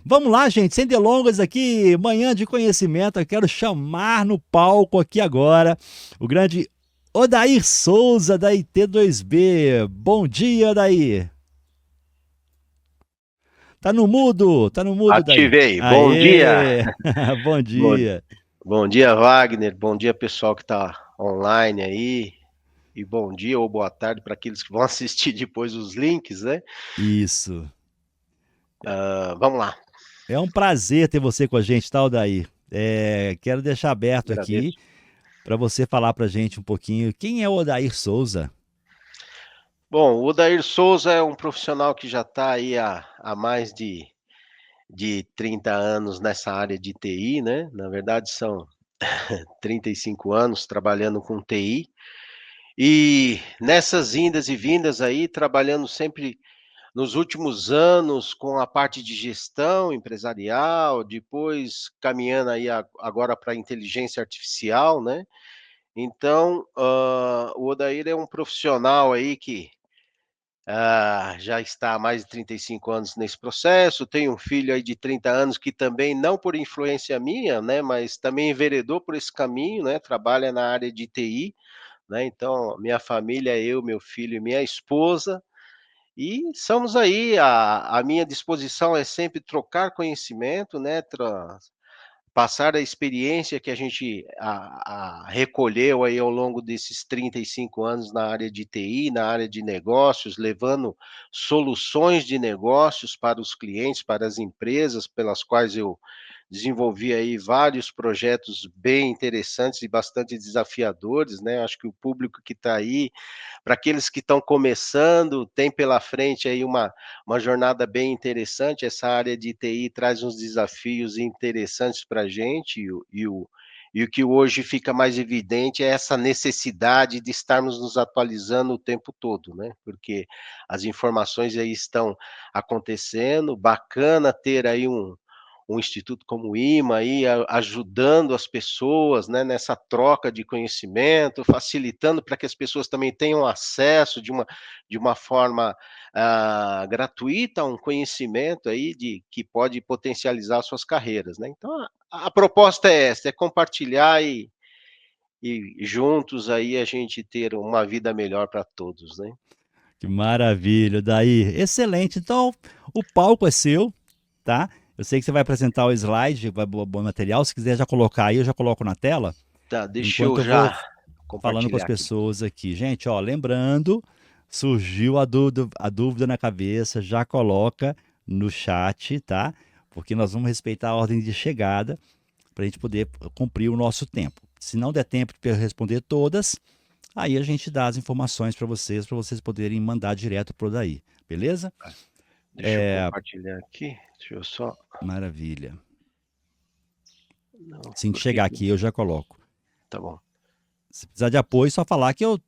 Vamos lá, gente, sem delongas aqui, manhã de conhecimento, eu quero chamar no palco aqui agora o grande Odair Souza da IT2B. Bom dia, Odair. Tá no mudo, Odair. Ativei. Bom dia. Aê, bom Bom, dia. bom dia, Wagner. Bom dia, pessoal que está online aí. E bom dia ou boa tarde para aqueles que vão assistir depois os links, né? Isso. Vamos lá. É um prazer ter você com a gente, tá, Odair? Quero deixar aberto aqui Agradeço. para você falar pra gente um pouquinho quem é o Odair Souza. Bom, o Odair Souza é um profissional que já está aí há mais de 30 anos nessa área de TI, né? Na verdade, são 35 anos trabalhando com TI. E nessas indas e vindas aí, trabalhando sempre nos últimos anos, com a parte de gestão empresarial, depois caminhando aí agora para a inteligência artificial, né? Então, o Odair é um profissional aí que já está há mais de 35 anos nesse processo. Tem um filho aí de 30 anos que também, não por influência minha, né, mas também enveredou por esse caminho, né? Trabalha na área de TI, né? Então, minha família, eu, meu filho e minha esposa. E estamos aí, a minha disposição é sempre trocar conhecimento, né, passar a experiência que a gente recolheu aí ao longo desses 35 anos na área de TI, na área de negócios, levando soluções de negócios para os clientes, para as empresas pelas quais eu desenvolvi aí vários projetos bem interessantes e bastante desafiadores, né? Acho que o público que está aí, para aqueles que estão começando, tem pela frente aí uma jornada bem interessante. Essa área de TI traz uns desafios interessantes para a gente, e o que hoje fica mais evidente é essa necessidade de estarmos nos atualizando o tempo todo, né? Porque as informações aí estão acontecendo, bacana ter aí um instituto como o IMA aí ajudando as pessoas, né, nessa troca de conhecimento, facilitando para que as pessoas também tenham acesso de uma forma gratuita a um conhecimento aí que pode potencializar suas carreiras, né? Então a proposta é essa, é compartilhar e juntos aí a gente ter uma vida melhor para todos, né? Que maravilha, Odair. Excelente. Então, o palco é seu, tá? Eu sei que você vai apresentar o slide, vai bom material. Se quiser já colocar aí, eu já coloco na tela, Tá, deixa enquanto eu eu vou já falando com as compartilhar aqui. pessoas aqui. Gente, ó, lembrando, surgiu a dúvida na cabeça, já coloca no chat, tá? Porque nós vamos respeitar a ordem de chegada para a gente poder cumprir o nosso tempo. Se não der tempo de responder todas, aí a gente dá as informações para vocês poderem mandar direto pro daí, beleza? Deixa eu compartilhar aqui. Deixa eu só. Maravilha. Não, Assim que por que chegar que. aqui, eu já coloco. Tá bom. Se precisar de apoio, só falar que eu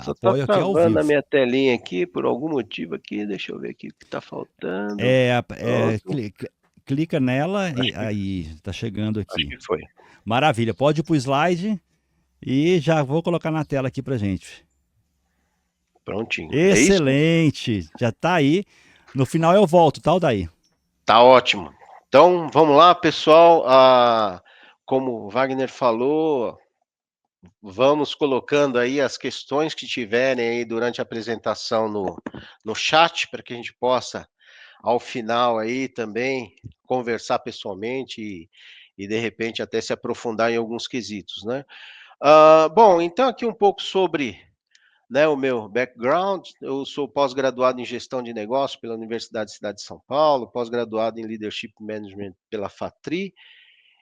Só tá apoio aqui ao travando a vivo. minha telinha aqui por algum motivo aqui. Deixa eu ver aqui o que tá faltando. É, Pronto. clica nela Acho e que, aí tá chegando acho aqui. que foi. Maravilha. Pode ir pro slide e já vou colocar na tela aqui pra gente. Prontinho. É isso? Excelente. Já tá aí. No final eu volto, tá, daí? Tá ótimo. Então, vamos lá, pessoal. Como o Wagner falou, vamos colocando aí as questões que tiverem aí durante a apresentação no chat, para que a gente possa, ao final aí também, conversar pessoalmente e de repente até se aprofundar em alguns quesitos, né? Bom, então aqui um pouco sobre, né, o meu background. Eu sou pós-graduado em gestão de negócios pela Universidade de Cidade de São Paulo, pós-graduado em leadership management pela FATRI,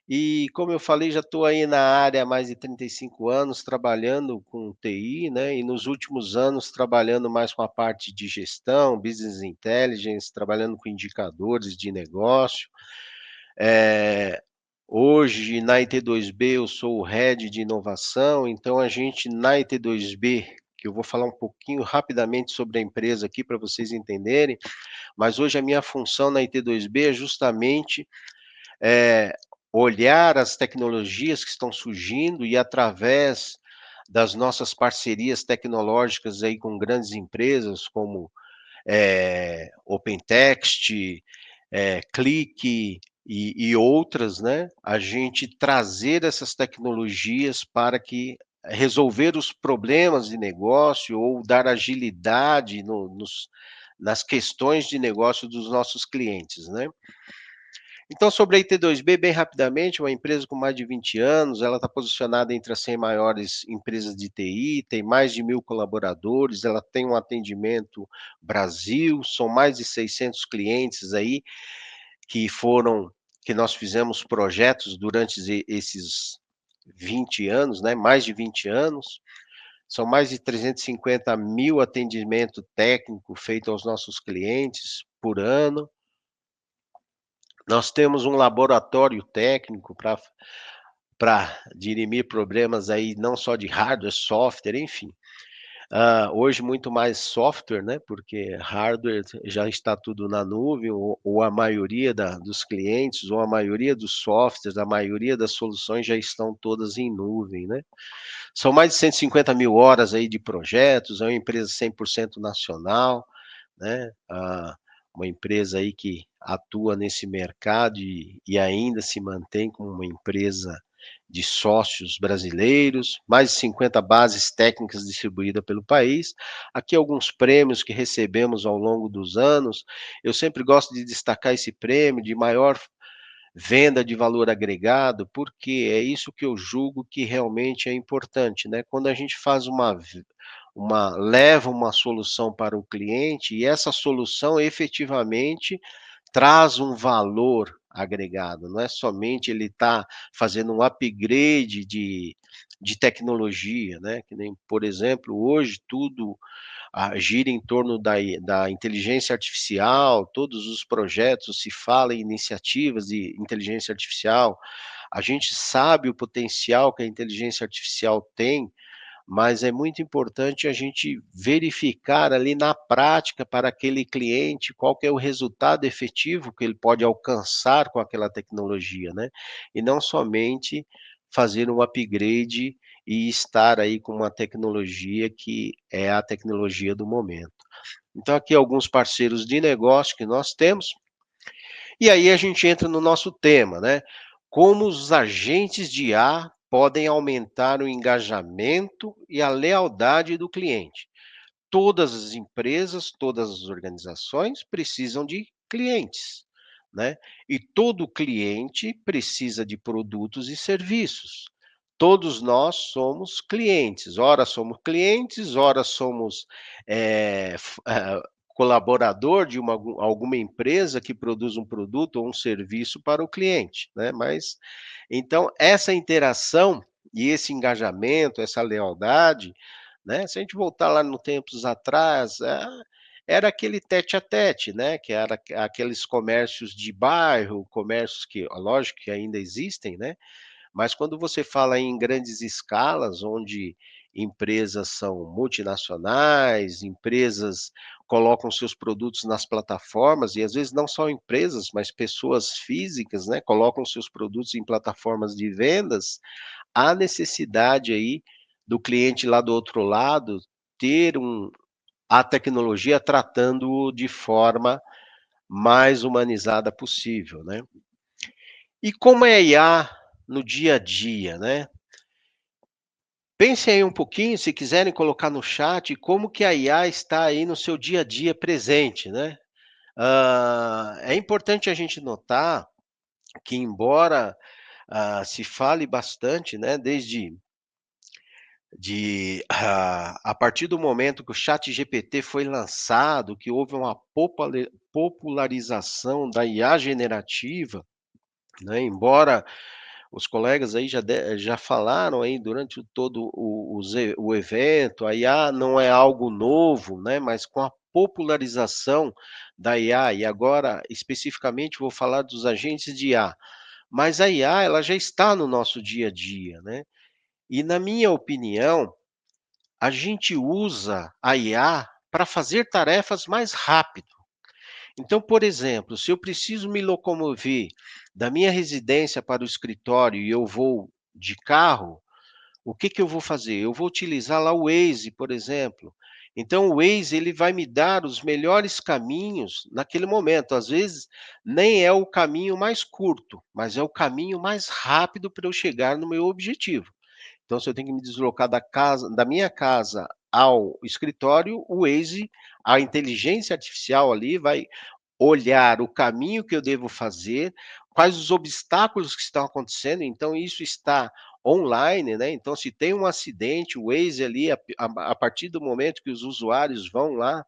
e como eu falei, já estou aí na área há mais de 35 anos trabalhando com TI, né? E nos últimos anos trabalhando mais com a parte de gestão, business intelligence, trabalhando com indicadores de negócio. É, Hoje na IT2B eu sou o head de inovação, então a gente na IT2B, que eu vou falar um pouquinho rapidamente sobre a empresa aqui para vocês entenderem, mas hoje a minha função na IT2B é justamente é, olhar as tecnologias que estão surgindo e através das nossas parcerias tecnológicas aí com grandes empresas como OpenText, Clique e outras, né, a gente trazer essas tecnologias para que resolver os problemas de negócio ou dar agilidade nas questões de negócio dos nossos clientes, né. Então, sobre a IT2B, bem rapidamente, uma empresa com mais de 20 anos, ela está posicionada entre as 100 maiores empresas de TI, tem mais de 1.000 colaboradores, ela tem um atendimento Brasil, são mais de 600 clientes aí que foram que nós fizemos projetos durante esses 20 anos, né, mais de 20 anos. São mais de 350 mil atendimento técnico feito aos nossos clientes por ano. Nós temos um laboratório técnico para dirimir problemas aí não só de hardware, software, enfim. Hoje muito mais software, né, porque hardware já está tudo na nuvem, ou a maioria dos clientes, ou a maioria dos softwares, a maioria das soluções já estão todas em nuvem, né. São mais de 150 mil horas aí de projetos, é uma empresa 100% nacional, né, uma empresa aí que atua nesse mercado e ainda se mantém como uma empresa de sócios brasileiros, mais de 50 bases técnicas distribuídas pelo país. Aqui alguns prêmios que recebemos ao longo dos anos. Eu sempre gosto de destacar esse prêmio de maior venda de valor agregado, porque é isso que eu julgo que realmente é importante, né? Quando a gente faz leva uma solução para o cliente e essa solução efetivamente traz um valor agregado, não é somente ele tá fazendo um upgrade de tecnologia, né, que nem, por exemplo, hoje tudo gira em torno da inteligência artificial, todos os projetos se fala em iniciativas de inteligência artificial, a gente sabe o potencial que a inteligência artificial tem, mas é muito importante a gente verificar ali na prática para aquele cliente qual que é o resultado efetivo que ele pode alcançar com aquela tecnologia, né? E não somente fazer um upgrade e estar aí com uma tecnologia que é a tecnologia do momento. Então, aqui alguns parceiros de negócio que nós temos, e aí a gente entra no nosso tema, né? Como os agentes de IA podem aumentar o engajamento e a lealdade do cliente. Todas as empresas, todas as organizações precisam de clientes, né? E todo cliente precisa de produtos e serviços. Todos nós somos clientes, ora somos colaborador de alguma empresa que produz um produto ou um serviço para o cliente, né? Mas então essa interação e esse engajamento, essa lealdade, né? Se a gente voltar lá no tempos atrás, era aquele tete a tete, né? Que era aqueles comércios de bairro, comércios que, lógico que ainda existem, né? Mas quando você fala em grandes escalas, onde empresas são multinacionais, empresas colocam seus produtos nas plataformas, e às vezes não só empresas, mas pessoas físicas, né, colocam seus produtos em plataformas de vendas, há necessidade aí do cliente lá do outro lado ter a tecnologia tratando-o de forma mais humanizada possível, né. E como é a IA no dia a dia, né? Pensem aí um pouquinho, se quiserem colocar no chat, como que a IA está aí no seu dia a dia presente, né? É importante a gente notar que embora, se fale bastante, né, a partir do momento que o ChatGPT foi lançado, que houve uma popularização da IA generativa, né, embora os colegas aí já falaram aí durante todo o evento, a IA não é algo novo, né, mas com a popularização da IA, e agora especificamente vou falar dos agentes de IA, mas a IA ela já está no nosso dia a dia, né, e na minha opinião, a gente usa a IA para fazer tarefas mais rápido. Então, por exemplo, se eu preciso me locomover da minha residência para o escritório e eu vou de carro, o que que eu vou fazer? Eu vou utilizar lá o Waze, por exemplo. Então o Waze ele vai me dar os melhores caminhos naquele momento. Às vezes nem é o caminho mais curto, mas é o caminho mais rápido para eu chegar no meu objetivo. Então, se eu tenho que me deslocar da minha casa ao escritório, o Waze, a inteligência artificial ali vai olhar o caminho que eu devo fazer, quais os obstáculos que estão acontecendo, então isso está online, né? Então, se tem um acidente, o Waze ali, a partir do momento que os usuários vão lá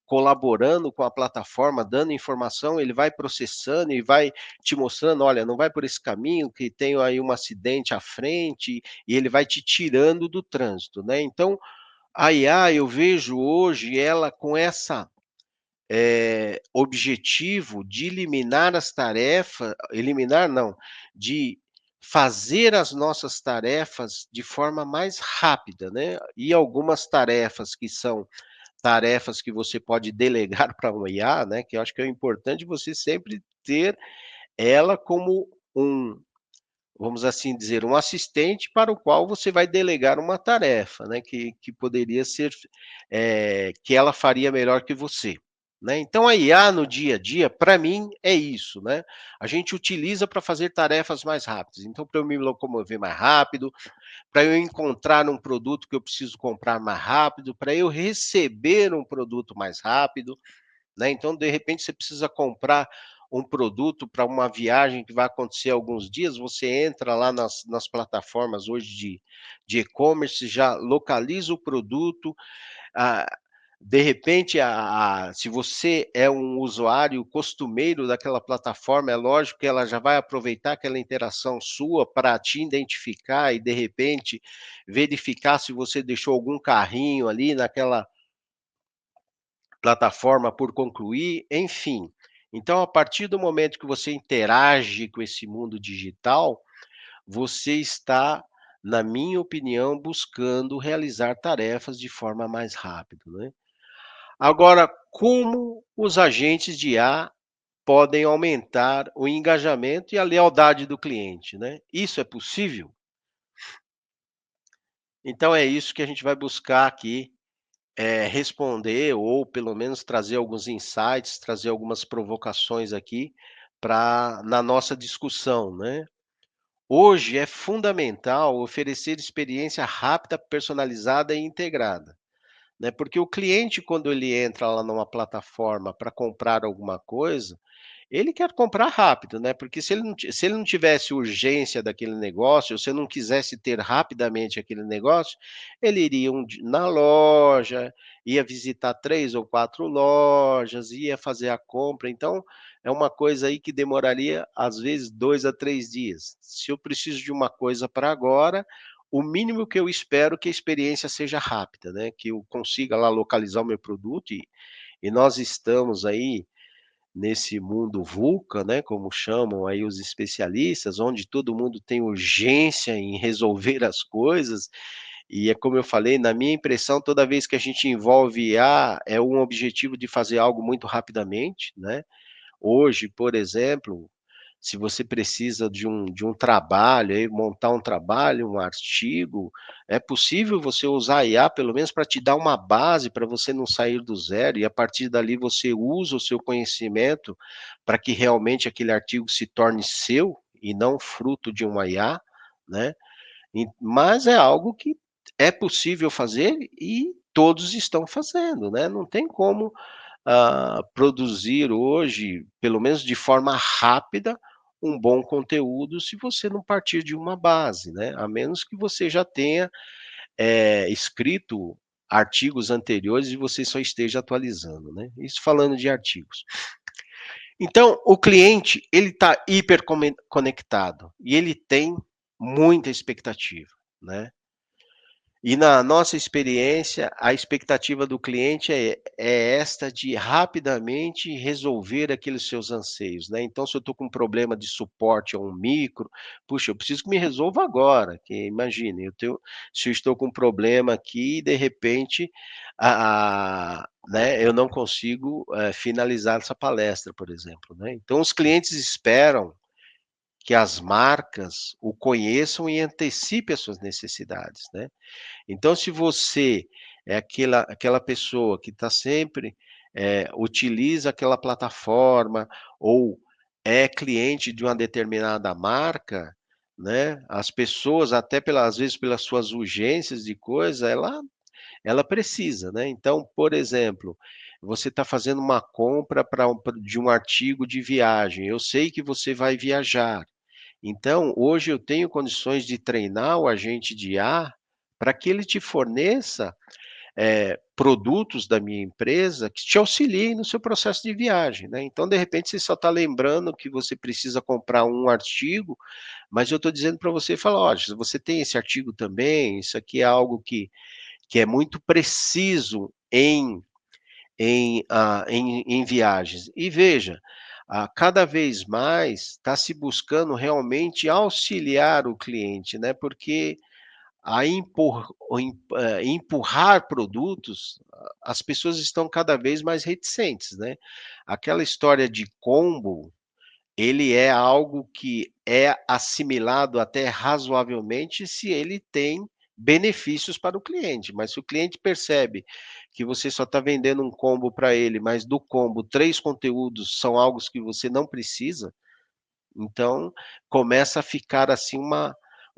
colaborando com a plataforma, dando informação, ele vai processando e vai te mostrando, olha, não vai por esse caminho que tem aí um acidente à frente, e ele vai te tirando do trânsito, né? Então, a IA, eu vejo hoje ela com essa objetivo de eliminar não, de fazer as nossas tarefas de forma mais rápida, né? E algumas tarefas que são tarefas que você pode delegar para um IA, né, que eu acho que é importante você sempre ter ela como um, vamos assim dizer, um assistente para o qual você vai delegar uma tarefa, né, que poderia ser, que ela faria melhor que você, né. Então a IA no dia a dia, para mim, é isso, né, a gente utiliza para fazer tarefas mais rápidas. Então para eu me locomover mais rápido, para eu encontrar um produto que eu preciso comprar mais rápido, para eu receber um produto mais rápido, né? Então, de repente, você precisa comprar um produto para uma viagem que vai acontecer alguns dias, você entra lá nas plataformas hoje de e-commerce, já localiza o produto, ah, de repente, se você é um usuário costumeiro daquela plataforma, é lógico que ela já vai aproveitar aquela interação sua para te identificar e, de repente, verificar se você deixou algum carrinho ali naquela plataforma por concluir, enfim. Então, a partir do momento que você interage com esse mundo digital, você está, na minha opinião, buscando realizar tarefas de forma mais rápida, né? Agora, como os agentes de IA podem aumentar o engajamento e a lealdade do cliente, né? Isso é possível? Então é isso que a gente vai buscar aqui, responder ou pelo menos trazer alguns insights, trazer algumas provocações aqui para na nossa discussão, né? Hoje é fundamental oferecer experiência rápida, personalizada e integrada, né? Porque o cliente, quando ele entra lá numa plataforma para comprar alguma coisa, ele quer comprar rápido, né, porque se ele não tivesse urgência daquele negócio, ou se ele não quisesse ter rapidamente aquele negócio, ele iria na loja, ia visitar 3 ou 4 lojas, ia fazer a compra, então é uma coisa aí que demoraria, às vezes, 2 a 3 dias. Se eu preciso de uma coisa para agora, o mínimo que eu espero é que a experiência seja rápida, né, que eu consiga lá localizar o meu produto e nós estamos aí nesse mundo VUCA, né, como chamam aí os especialistas, onde todo mundo tem urgência em resolver as coisas, e é como eu falei, na minha impressão, toda vez que a gente envolve IA, é um objetivo de fazer algo muito rapidamente, né. Hoje, por exemplo, se você precisa de um trabalho, aí montar um trabalho, um artigo, é possível você usar a IA pelo menos para te dar uma base, para você não sair do zero, e a partir dali você usa o seu conhecimento para que realmente aquele artigo se torne seu e não fruto de uma IA, né. Mas é algo que é possível fazer e todos estão fazendo, né, não tem como produzir hoje, pelo menos de forma rápida, um bom conteúdo se você não partir de uma base, né, a menos que você já tenha, escrito artigos anteriores e você só esteja atualizando, né, isso falando de artigos. Então, o cliente, ele está hiper conectado e ele tem muita expectativa, né. E na nossa experiência, a expectativa do cliente é esta de rapidamente resolver aqueles seus anseios, né. Então, se eu estou com um problema de suporte a um micro, puxa, eu preciso que me resolva agora, que imagine, se eu estou com um problema aqui e de repente, né, eu não consigo, finalizar essa palestra, por exemplo, né. Então os clientes esperam que as marcas o conheçam e antecipe as suas necessidades, né. Então, se você é aquela pessoa que está sempre, utiliza aquela plataforma ou é cliente de uma determinada marca, né, as pessoas até às vezes pelas suas urgências de coisa, ela precisa, né. Então, por exemplo, você está fazendo uma compra de um artigo de viagem, eu sei que você vai viajar, então hoje eu tenho condições de treinar o agente de IA para que ele te forneça, produtos da minha empresa que te auxiliem no seu processo de viagem, né. Então, de repente, você só está lembrando que você precisa comprar um artigo, mas eu estou dizendo para você, fala: "Olha, se você tem esse artigo também, isso aqui é algo que é muito preciso em viagens". E veja, cada vez mais está se buscando realmente auxiliar o cliente, né, porque empurrar produtos, as pessoas estão cada vez mais reticentes, né. Aquela história de combo, ele é algo que é assimilado até razoavelmente se ele tem benefícios para o cliente, mas se o cliente percebe que você só está vendendo um combo para ele, mas do combo 3 conteúdos são algo que você não precisa, então, começa a ficar, assim,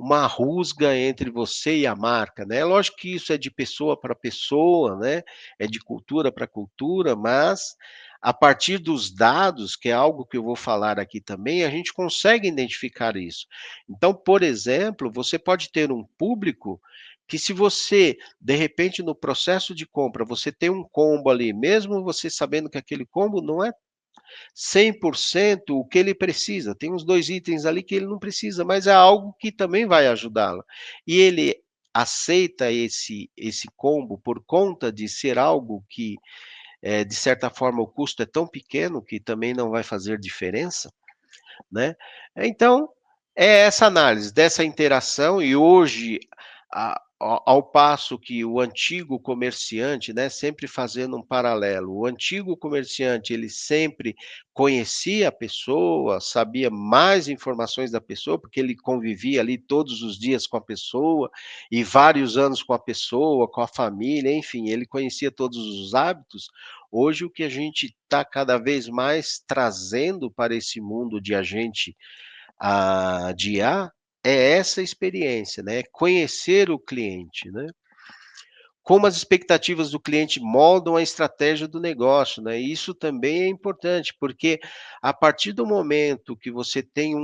uma rusga entre você e a marca, né. É lógico que isso é de pessoa para pessoa, né, é de cultura para cultura, mas a partir dos dados, que é algo que eu vou falar aqui também, a gente consegue identificar isso. Então, por exemplo, você pode ter um público que se você, de repente, no processo de compra, você tem um combo ali, mesmo você sabendo que aquele combo não é 100% o que ele precisa. Tem uns 2 itens ali que ele não precisa, mas é algo que também vai ajudá-lo. E ele aceita esse combo por conta de ser algo que, de certa forma, o custo é tão pequeno que também não vai fazer diferença, né. Então, é essa análise dessa interação e hoje, ao passo que o antigo comerciante, né, sempre fazendo um paralelo, o antigo comerciante ele sempre conhecia a pessoa, sabia mais informações da pessoa, porque ele convivia ali todos os dias com a pessoa, e vários anos com a pessoa, com a família, enfim, ele conhecia todos os hábitos. Hoje o que a gente está cada vez mais trazendo para esse mundo de agente, de IA, é essa experiência, né, conhecer o cliente, né. Como as expectativas do cliente moldam a estratégia do negócio, né, e isso também é importante, porque a partir do momento que você tem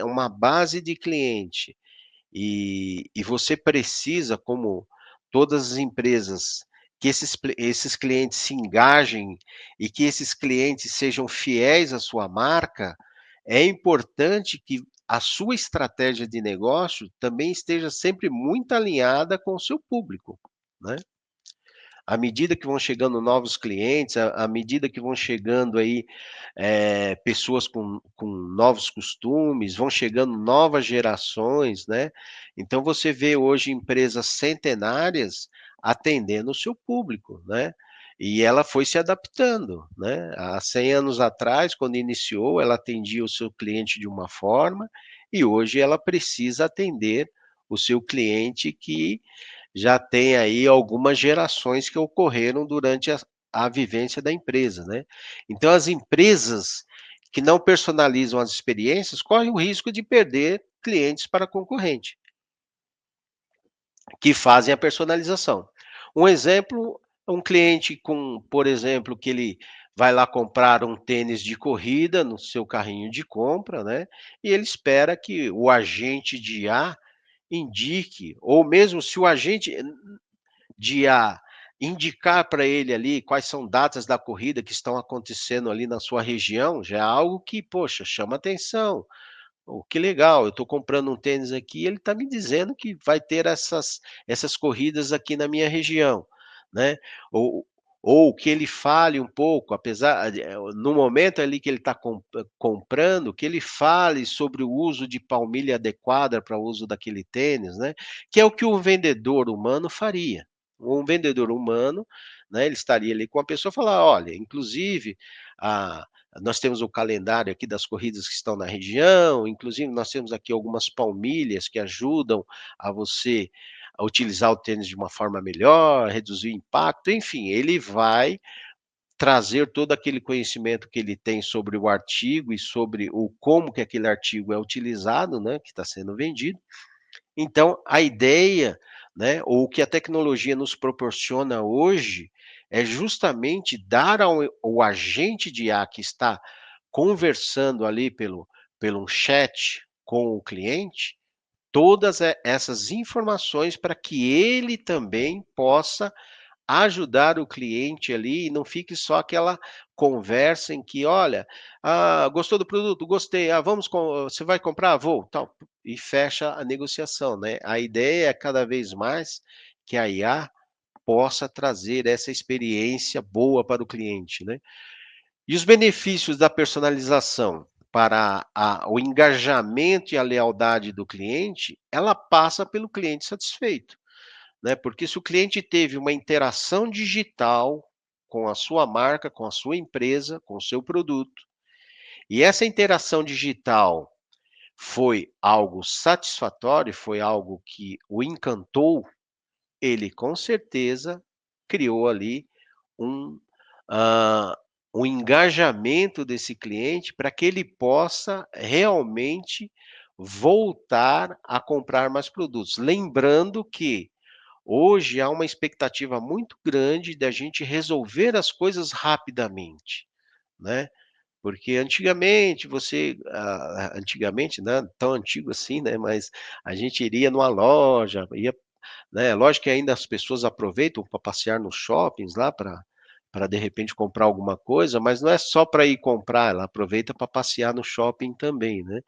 uma base de cliente e você precisa, como todas as empresas, que esses clientes se engajem e que esses clientes sejam fiéis à sua marca, é importante que a sua estratégia de negócio também esteja sempre muito alinhada com o seu público, né. À medida que vão chegando novos clientes, à medida que vão chegando aí, pessoas com novos costumes, vão chegando novas gerações, né. Então você vê hoje empresas centenárias atendendo o seu público, né. E ela foi se adaptando, né. Há 100 anos atrás, quando iniciou, ela atendia o seu cliente de uma forma, e hoje ela precisa atender o seu cliente que já tem aí algumas gerações que ocorreram durante a vivência da empresa, né. Então as empresas que não personalizam as experiências correm o risco de perder clientes para concorrente, que fazem a personalização. Um exemplo, um cliente com, por exemplo, que ele vai lá comprar um tênis de corrida no seu carrinho de compra, né, e ele espera que o agente de IA indique, ou mesmo se o agente de indicar para ele ali quais são datas da corrida que estão acontecendo ali na sua região, já é algo que, poxa, chama atenção. "Oh, que legal, eu estou comprando um tênis aqui, ele está me dizendo que vai ter essas corridas aqui na minha região", né. Ou ou que ele fale um pouco, apesar no momento ali que ele está comprando, que ele fale sobre o uso de palmilha adequada para o uso daquele tênis, né, que é o que o vendedor humano faria. Um vendedor humano, né, ele estaria ali com a pessoa e falar: "Olha, inclusive, a nós temos o calendário aqui das corridas que estão na região, inclusive nós temos aqui algumas palmilhas que ajudam a você a utilizar o tênis de uma forma melhor, reduzir o impacto, enfim, ele vai trazer todo aquele conhecimento que ele tem sobre o artigo e sobre o como que aquele artigo é utilizado, né, que está sendo vendido. Então, a ideia, né, ou o que a tecnologia nos proporciona hoje, é justamente dar ao agente de IA que está conversando ali pelo um chat com o cliente, todas essas informações para que ele também possa ajudar o cliente ali e não fique só aquela conversa em que: "Olha, gostou do produto? Gostei. Vamos você vai comprar? Vou", tal, e fecha a negociação, né. A ideia é cada vez mais que a IA possa trazer essa experiência boa para o cliente, né. E os benefícios da personalização para o engajamento e a lealdade do cliente, ela passa pelo cliente satisfeito, né, porque se o cliente teve uma interação digital com a sua marca, com a sua empresa, com o seu produto, e essa interação digital foi algo satisfatório, foi algo que o encantou, ele com certeza criou ali um, hã, um engajamento desse cliente para que ele possa realmente voltar a comprar mais produtos. Lembrando que hoje há uma expectativa muito grande da gente resolver as coisas rapidamente, né, porque antigamente, não tão antigo assim, né, mas a gente iria numa loja, ia, né, lógico que ainda as pessoas aproveitam para passear nos shoppings lá para de repente comprar alguma coisa, mas não é só para ir comprar, ela aproveita para passear no shopping também, né.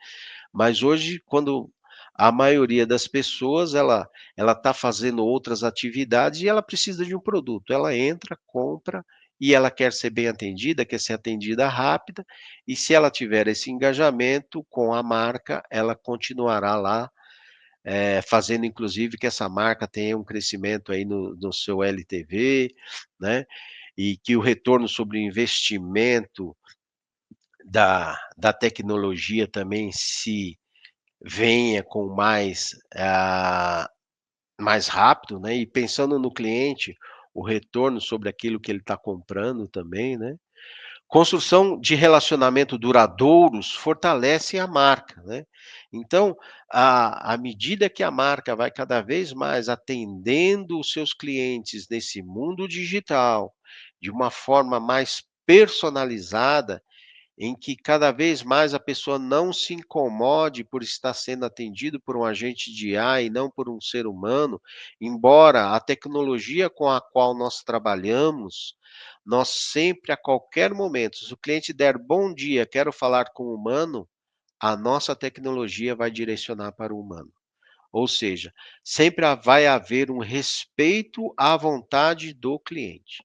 Mas hoje, quando a maioria das pessoas, ela está fazendo outras atividades e ela precisa de um produto, ela entra, compra e ela quer ser bem atendida, quer ser atendida rápida, e se ela tiver esse engajamento com a marca, ela continuará lá, fazendo inclusive que essa marca tenha um crescimento aí no seu LTV, né, e que o retorno sobre o investimento da tecnologia também se venha com mais rápido, né, e pensando no cliente, o retorno sobre aquilo que ele está comprando também, né. Construção de relacionamento duradouros fortalece a marca, né. Então, à medida que a marca vai cada vez mais atendendo os seus clientes nesse mundo digital, de uma forma mais personalizada, em que cada vez mais a pessoa não se incomode por estar sendo atendido por um agente de IA e não por um ser humano, embora a tecnologia com a qual nós trabalhamos, nós sempre, a qualquer momento, se o cliente der bom dia, quero falar com o humano, a nossa tecnologia vai direcionar para o humano. Ou seja, sempre vai haver um respeito à vontade do cliente.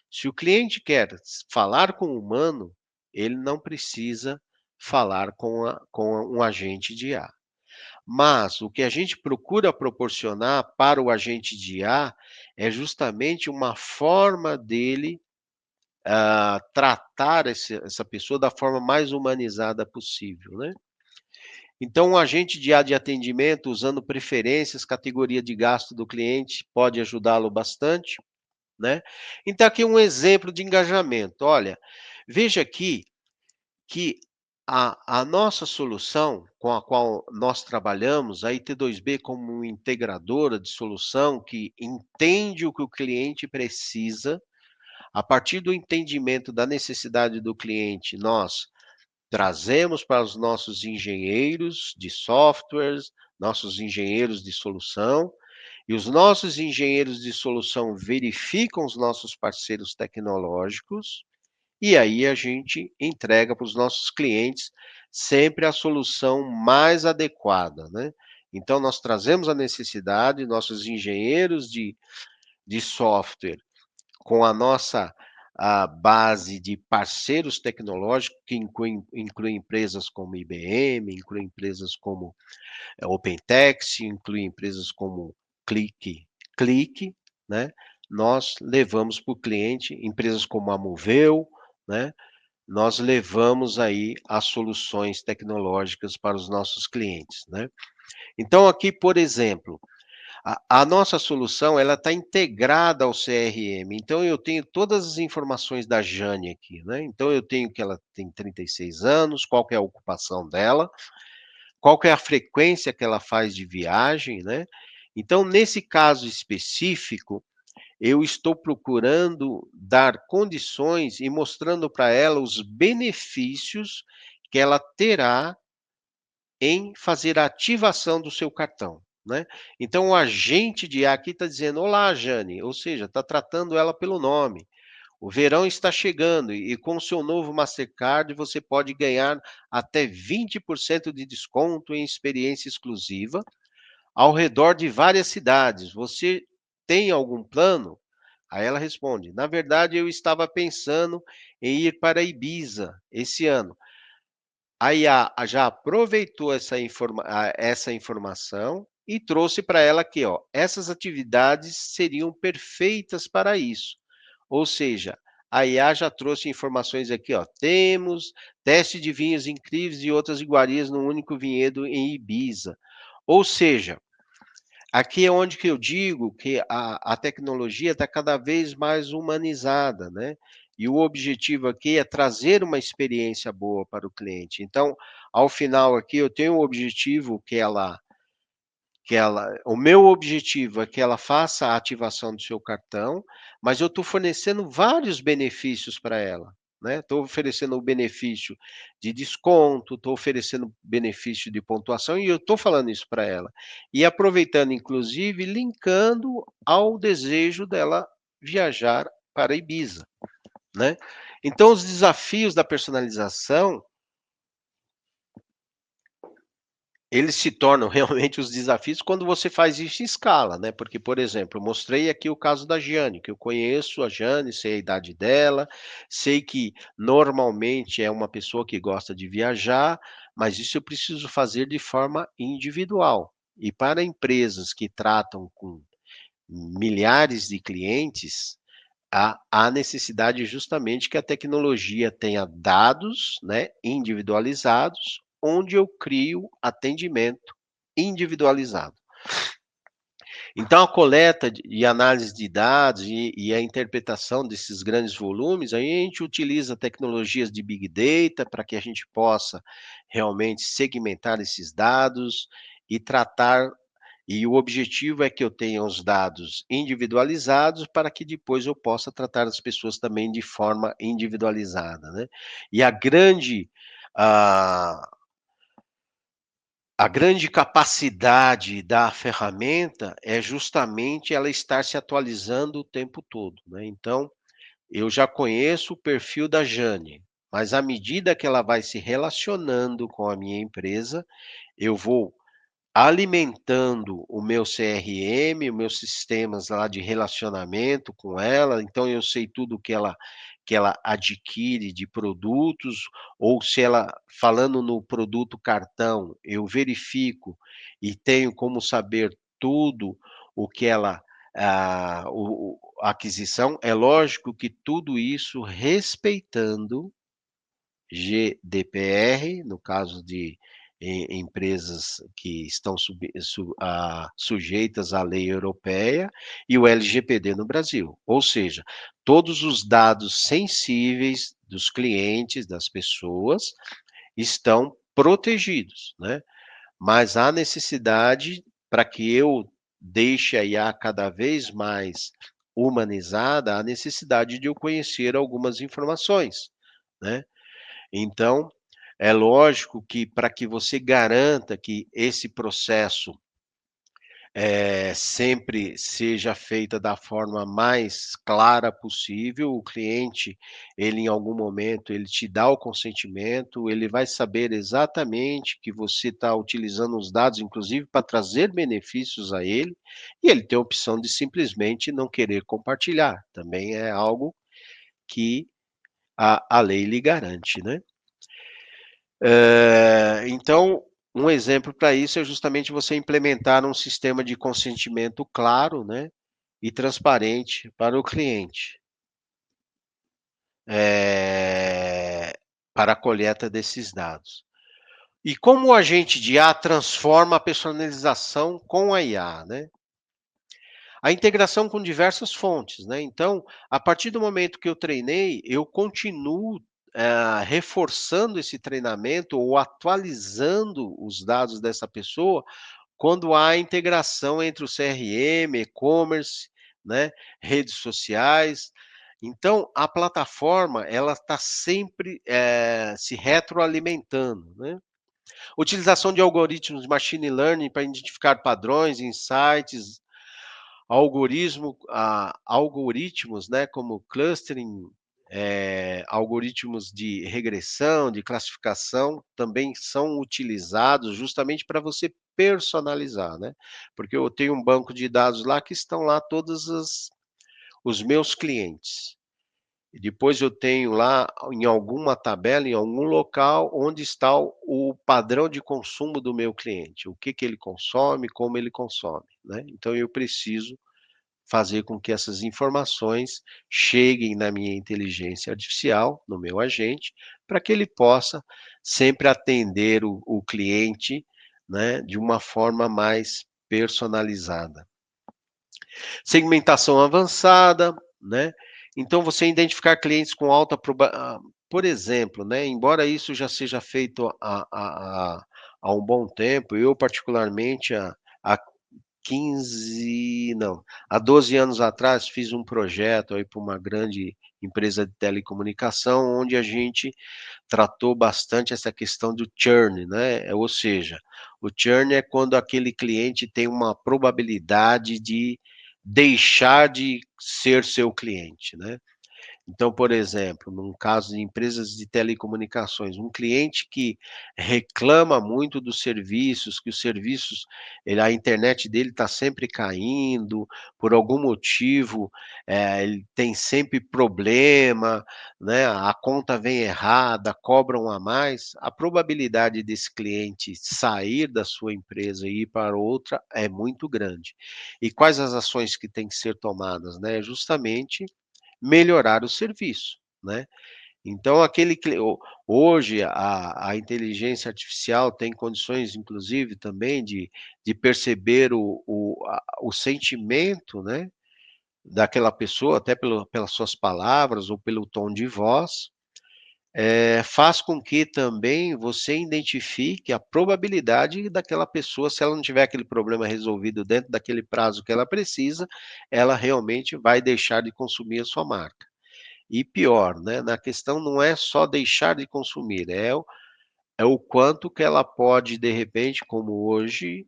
Se o cliente quer falar com o humano, ele não precisa falar com um agente de IA. Mas o que a gente procura proporcionar para o agente de IA é justamente uma forma dele tratar essa pessoa da forma mais humanizada possível, né? Então, um agente de IA de atendimento, usando preferências, categoria de gasto do cliente, pode ajudá-lo bastante, né. Então aqui um exemplo de engajamento, olha, veja aqui que a nossa solução com a qual nós trabalhamos, a IT2B como integradora de solução que entende o que o cliente precisa, a partir do entendimento da necessidade do cliente, nós trazemos para os nossos engenheiros de softwares, nossos engenheiros de solução, e os nossos engenheiros de solução verificam os nossos parceiros tecnológicos, e aí a gente entrega para os nossos clientes sempre a solução mais adequada, né. Então nós trazemos a necessidade, nossos engenheiros de software com a nossa base de parceiros tecnológicos, que inclui empresas como IBM, inclui empresas como OpenText, inclui empresas como Clique, né, nós levamos para o cliente, empresas como a Moveu, né, nós levamos aí as soluções tecnológicas para os nossos clientes, né. Então aqui, por exemplo, A nossa solução, ela está integrada ao CRM, então eu tenho todas as informações da Jane aqui, né, então eu tenho que ela tem 36 anos, qual que é a ocupação dela, qual que é a frequência que ela faz de viagem, né. Então nesse caso específico, eu estou procurando dar condições e mostrando para ela os benefícios que ela terá em fazer a ativação do seu cartão, né. Então o agente de IA aqui está dizendo: "Olá, Jane", ou seja, está tratando ela pelo nome. "O verão está chegando e com o seu novo Mastercard você pode ganhar até 20% de desconto em experiência exclusiva ao redor de várias cidades. Você tem algum plano?" Aí ela responde: "Na verdade, eu estava pensando em ir para Ibiza esse ano." A IA já aproveitou essa informação e trouxe para ela aqui, ó, essas atividades seriam perfeitas para isso. Ou seja, a IA já trouxe informações aqui, ó, temos teste de vinhos incríveis e outras iguarias num único vinhedo em Ibiza. Ou seja, aqui é onde que eu digo que a tecnologia está cada vez mais humanizada, né. E o objetivo aqui é trazer uma experiência boa para o cliente. Então, ao final aqui eu tenho o objetivo o meu objetivo é que ela faça a ativação do seu cartão, mas eu estou fornecendo vários benefícios para ela, né. Estou oferecendo o benefício de desconto, estou oferecendo benefício de pontuação e eu estou falando isso para ela. E aproveitando, inclusive, linkando ao desejo dela viajar para Ibiza, né. Então os desafios da personalização, eles se tornam realmente os desafios quando você faz isso em escala, né, porque, por exemplo, eu mostrei aqui o caso da Giane, que eu conheço a Giane, sei a idade dela, sei que normalmente é uma pessoa que gosta de viajar, mas isso eu preciso fazer de forma individual. E para empresas que tratam com milhares de clientes, há necessidade justamente que a tecnologia tenha dados, né, individualizados, onde eu crio atendimento individualizado. Então a coleta e análise de dados e a interpretação desses grandes volumes, aí a gente utiliza tecnologias de big data para que a gente possa realmente segmentar esses dados e tratar, e o objetivo é que eu tenha os dados individualizados para que depois eu possa tratar as pessoas também de forma individualizada, né. E a a grande capacidade da ferramenta é justamente ela estar se atualizando o tempo todo, né. Então, eu já conheço o perfil da Jane, mas à medida que ela vai se relacionando com a minha empresa, eu vou alimentando o meu CRM, os meus sistemas lá de relacionamento com ela, então eu sei tudo que ela adquire de produtos, ou se ela falando no produto cartão, eu verifico e tenho como saber tudo o que ela a aquisição. É lógico que tudo isso respeitando GDPR, no caso de empresas que estão sujeitas à lei europeia, e o LGPD no Brasil. Ou seja, todos os dados sensíveis dos clientes, das pessoas, estão protegidos, né. Mas há necessidade para que eu deixe a IA cada vez mais humanizada, há necessidade de eu conhecer algumas informações, né. Então, é lógico que para que você garanta que esse processo, sempre seja feita da forma mais clara possível, o cliente, ele em algum momento, ele te dá o consentimento, ele vai saber exatamente que você está utilizando os dados, inclusive para trazer benefícios a ele, e ele tem a opção de simplesmente não querer compartilhar, também é algo que a lei lhe garante, né. Então, um exemplo para isso é justamente você implementar um sistema de consentimento claro, né, e transparente para o cliente, eh, para a coleta desses dados. E como o agente de IA transforma a personalização com a IA, né? A integração com diversas fontes, né, então, a partir do momento que eu treinei, eu continuo, reforçando esse treinamento ou atualizando os dados dessa pessoa, quando há integração entre o CRM, e-commerce, né, redes sociais. Então, a plataforma, ela está sempre, se retroalimentando, né. Utilização de algoritmos de machine learning para identificar padrões, insights, algoritmos, né, como clustering, algoritmos de regressão, de classificação, também são utilizados justamente para você personalizar, né, porque eu tenho um banco de dados lá que estão lá todos os meus clientes. E depois eu tenho lá em alguma tabela, em algum local, onde está o padrão de consumo do meu cliente, o que que ele consome, como ele consome, né. Então eu preciso fazer com que essas informações cheguem na minha inteligência artificial, no meu agente, para que ele possa sempre atender o cliente, né, de uma forma mais personalizada. Segmentação avançada, né, então você identificar clientes com alta por exemplo, né, embora isso já seja feito há um bom tempo, eu particularmente há 15 não, há 12 anos atrás fiz um projeto aí para uma grande empresa de telecomunicação, onde a gente tratou bastante essa questão do churn, né, ou seja, o churn é quando aquele cliente tem uma probabilidade de deixar de ser seu cliente, né. Então, por exemplo, num caso de empresas de telecomunicações, um cliente que reclama muito dos serviços, que os serviços, a internet dele está sempre caindo, por algum motivo, ele tem sempre problema, né, a conta vem errada, cobram a mais, a probabilidade desse cliente sair da sua empresa e ir para outra é muito grande. E quais as ações que têm que ser tomadas, né? Justamente melhorar o serviço, né. Então aquele cli ho hoje a inteligência artificial tem condições inclusive também de perceber o sentimento, né, daquela pessoa, até pelas suas palavras ou pelo tom de voz, faz com que também você identifique a probabilidade daquela pessoa, se ela não tiver aquele problema resolvido dentro daquele prazo que ela precisa, ela realmente vai deixar de consumir a sua marca. E pior, né, na questão não é só deixar de consumir, é o quanto que ela pode, de repente, como hoje,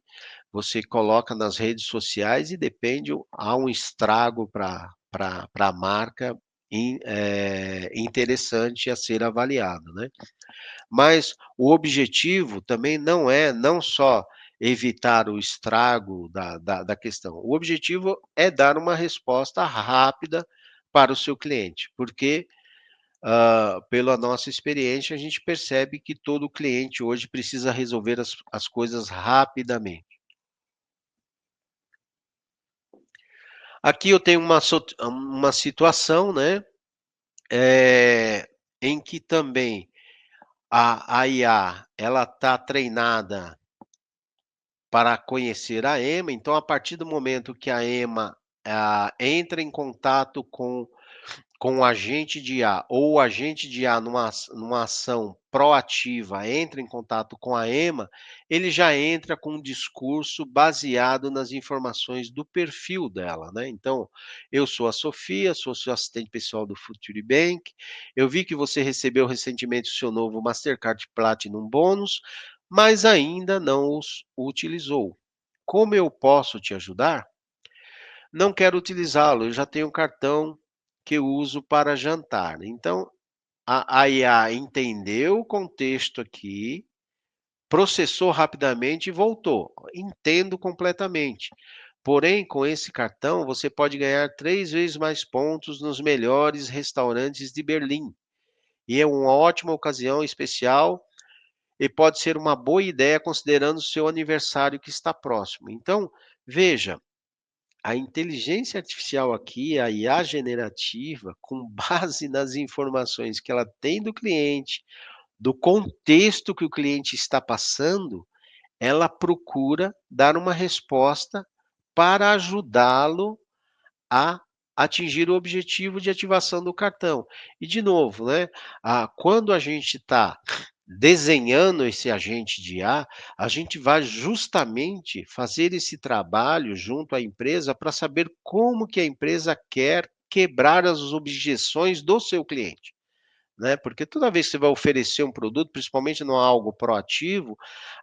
você coloca nas redes sociais e depende há um estrago para a marca interessante a ser avaliado, né. Mas o objetivo também não só evitar o estrago da questão, o objetivo é dar uma resposta rápida para o seu cliente, porque pela nossa experiência, a gente percebe que todo cliente hoje precisa resolver as coisas rapidamente. Aqui eu tenho uma situação, né, em que também a IA, ela está treinada para conhecer a EMA, então a partir do momento que a EMA, entra em contato com o agente de IA, ou o agente de IA numa ação proativa entra em contato com a EMA, ele já entra com um discurso baseado nas informações do perfil dela, né. Então, eu sou a Sofia, sou seu assistente pessoal do Futuri Bank, eu vi que você recebeu recentemente o seu novo Mastercard Platinum Bônus, mas ainda não o utilizou. Como eu posso te ajudar? Não quero utilizá-lo, eu já tenho um cartão que eu uso para jantar. Então, a IA entendeu o contexto aqui, processou rapidamente e voltou. Entendo completamente. Porém, com esse cartão, você pode ganhar 3 vezes mais pontos nos melhores restaurantes de Berlim. E é uma ótima ocasião especial e pode ser uma boa ideia considerando o seu aniversário que está próximo. Então, veja, a inteligência artificial aqui, a IA generativa, com base nas informações que ela tem do cliente, do contexto que o cliente está passando, ela procura dar uma resposta para ajudá-lo a atingir o objetivo de ativação do cartão. E de novo, né, quando a gente está desenhando esse agente de IA, a gente vai justamente fazer esse trabalho junto à empresa para saber como que a empresa quer quebrar as objeções do seu cliente. Né, porque toda vez que você vai oferecer um produto, principalmente não algo proativo,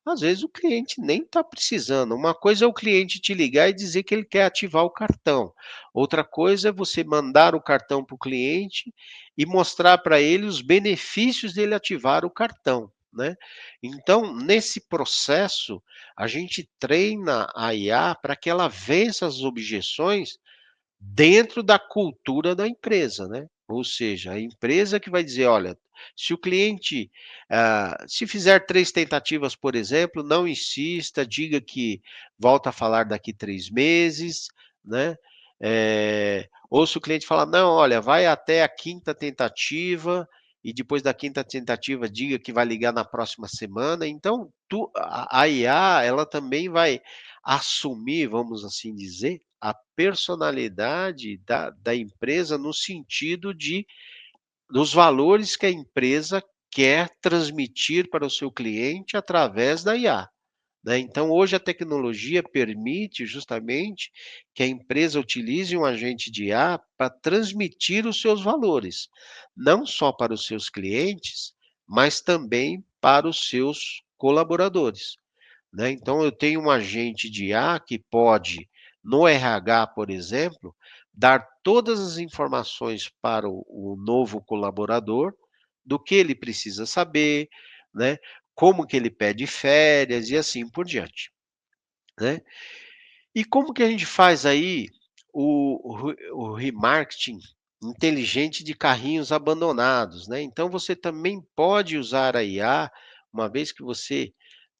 às vezes o cliente nem está precisando. Uma coisa é o cliente te ligar e dizer que ele quer ativar o cartão. Outra coisa é você mandar o cartão para o cliente e mostrar para ele os benefícios dele ativar o cartão, né. Então, nesse processo, a gente treina a IA para que ela vença as objeções dentro da cultura da empresa, né. Ou seja, a empresa que vai dizer: "Olha, se o cliente, se fizer 3 tentativas, por exemplo, não insista, diga que volta a falar daqui 3 meses", né. Ou se o cliente falar: "Não, olha, vai até a quinta tentativa e depois da quinta tentativa diga que vai ligar na próxima semana". Então a IA, ela também vai assumir, vamos assim dizer, a personalidade da empresa no sentido dos valores que a empresa quer transmitir para o seu cliente através da IA, né. Então hoje a tecnologia permite justamente que a empresa utilize um agente de IA para transmitir os seus valores, não só para os seus clientes, mas também para os seus colaboradores. Né, então eu tenho um agente de IA que pode, no RH, por exemplo, dar todas as informações para o novo colaborador, do que ele precisa saber, né, como que ele pede férias e assim por diante, né. E como que a gente faz aí o remarketing inteligente de carrinhos abandonados, né. Então você também pode usar a IA, uma vez que você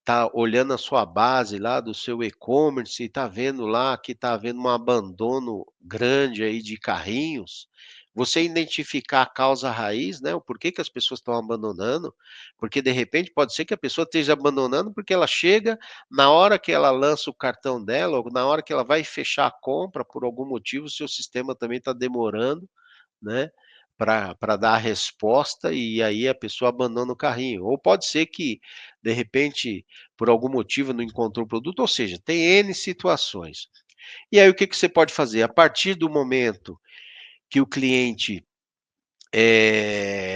tá olhando a sua base lá do seu e-commerce e tá vendo lá que tá havendo um abandono grande aí de carrinhos, você identificar a causa raiz, né, o porquê que as pessoas estão abandonando, porque de repente pode ser que a pessoa esteja abandonando porque ela chega, na hora que ela lança o cartão dela ou na hora que ela vai fechar a compra, por algum motivo o seu sistema também está demorando, né, para dar a resposta e aí a pessoa abandona o carrinho. Ou pode ser que, de repente, por algum motivo não encontrou o produto, ou seja, tem N situações. E aí o que que você pode fazer? A partir do momento que o cliente,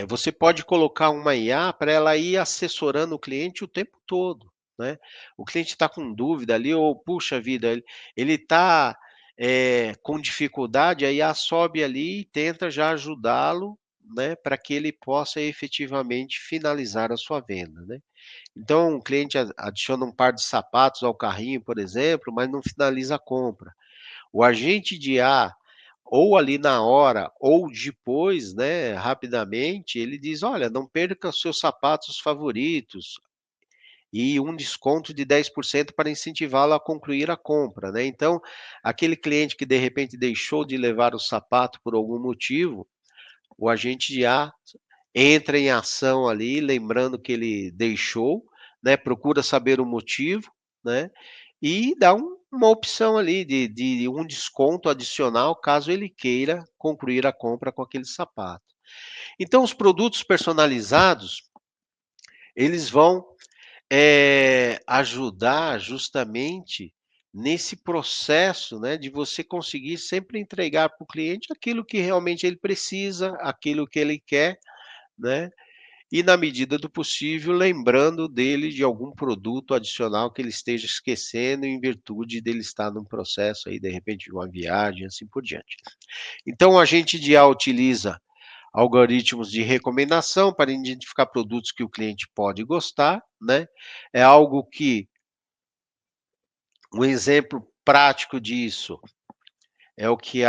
você pode colocar uma IA para ela ir assessorando o cliente o tempo todo, né. O cliente está com dúvida ali ou, puxa vida, ele está, com dificuldade, a IA sobe ali e tenta já ajudá-lo, né, para que ele possa efetivamente finalizar a sua venda, né. Então o cliente adiciona um par de sapatos ao carrinho, por exemplo, mas não finaliza a compra. O agente de IA, ou ali na hora, ou depois, né, rapidamente, ele diz: "Olha, não perca os seus sapatos favoritos", e um desconto de 10% para incentivá-lo a concluir a compra, né. Então, aquele cliente que de repente deixou de levar o sapato por algum motivo, o agente de IA entra em ação ali, lembrando que ele deixou, né, procura saber o motivo, né, e dá uma opção ali de um desconto adicional, caso ele queira concluir a compra com aquele sapato. Então os produtos personalizados, eles vão, ajudar justamente nesse processo, né, de você conseguir sempre entregar para o cliente aquilo que realmente ele precisa, aquilo que ele quer, né, e na medida do possível lembrando dele de algum produto adicional que ele esteja esquecendo em virtude dele estar num processo aí, de repente, de uma viagem, assim por diante. Então a gente de IA utiliza algoritmos de recomendação para identificar produtos que o cliente pode gostar, né. É algo que um exemplo prático disso é o que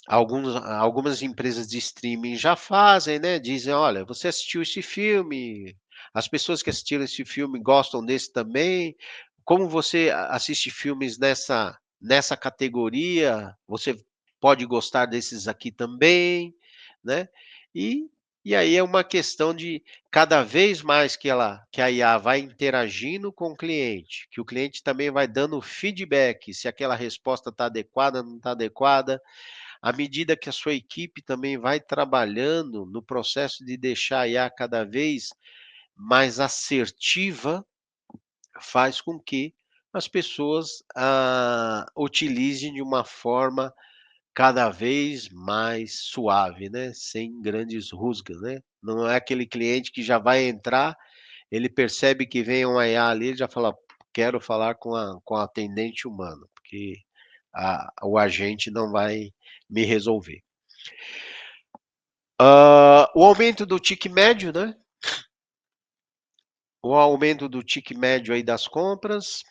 algumas empresas de streaming já fazem, né, dizem: "Olha, você assistiu esse filme, as pessoas que assistiram esse filme gostam desse também, como você assiste filmes nessa categoria, você pode gostar desses aqui também", né. E E aí é uma questão de cada vez mais que a IA vai interagindo com o cliente, que o cliente também vai dando feedback, se aquela resposta está adequada, não está adequada, à medida que a sua equipe também vai trabalhando no processo de deixar a IA cada vez mais assertiva, faz com que as pessoas, utilizem de uma forma cada vez mais suave, né, sem grandes rusgas, né. Não é aquele cliente que já vai entrar, ele percebe que vem um IA ali, ele já fala: "Quero falar com a atendente humana, porque o agente não vai me resolver". O aumento do tique médio, né, o aumento do tique médio aí das compras,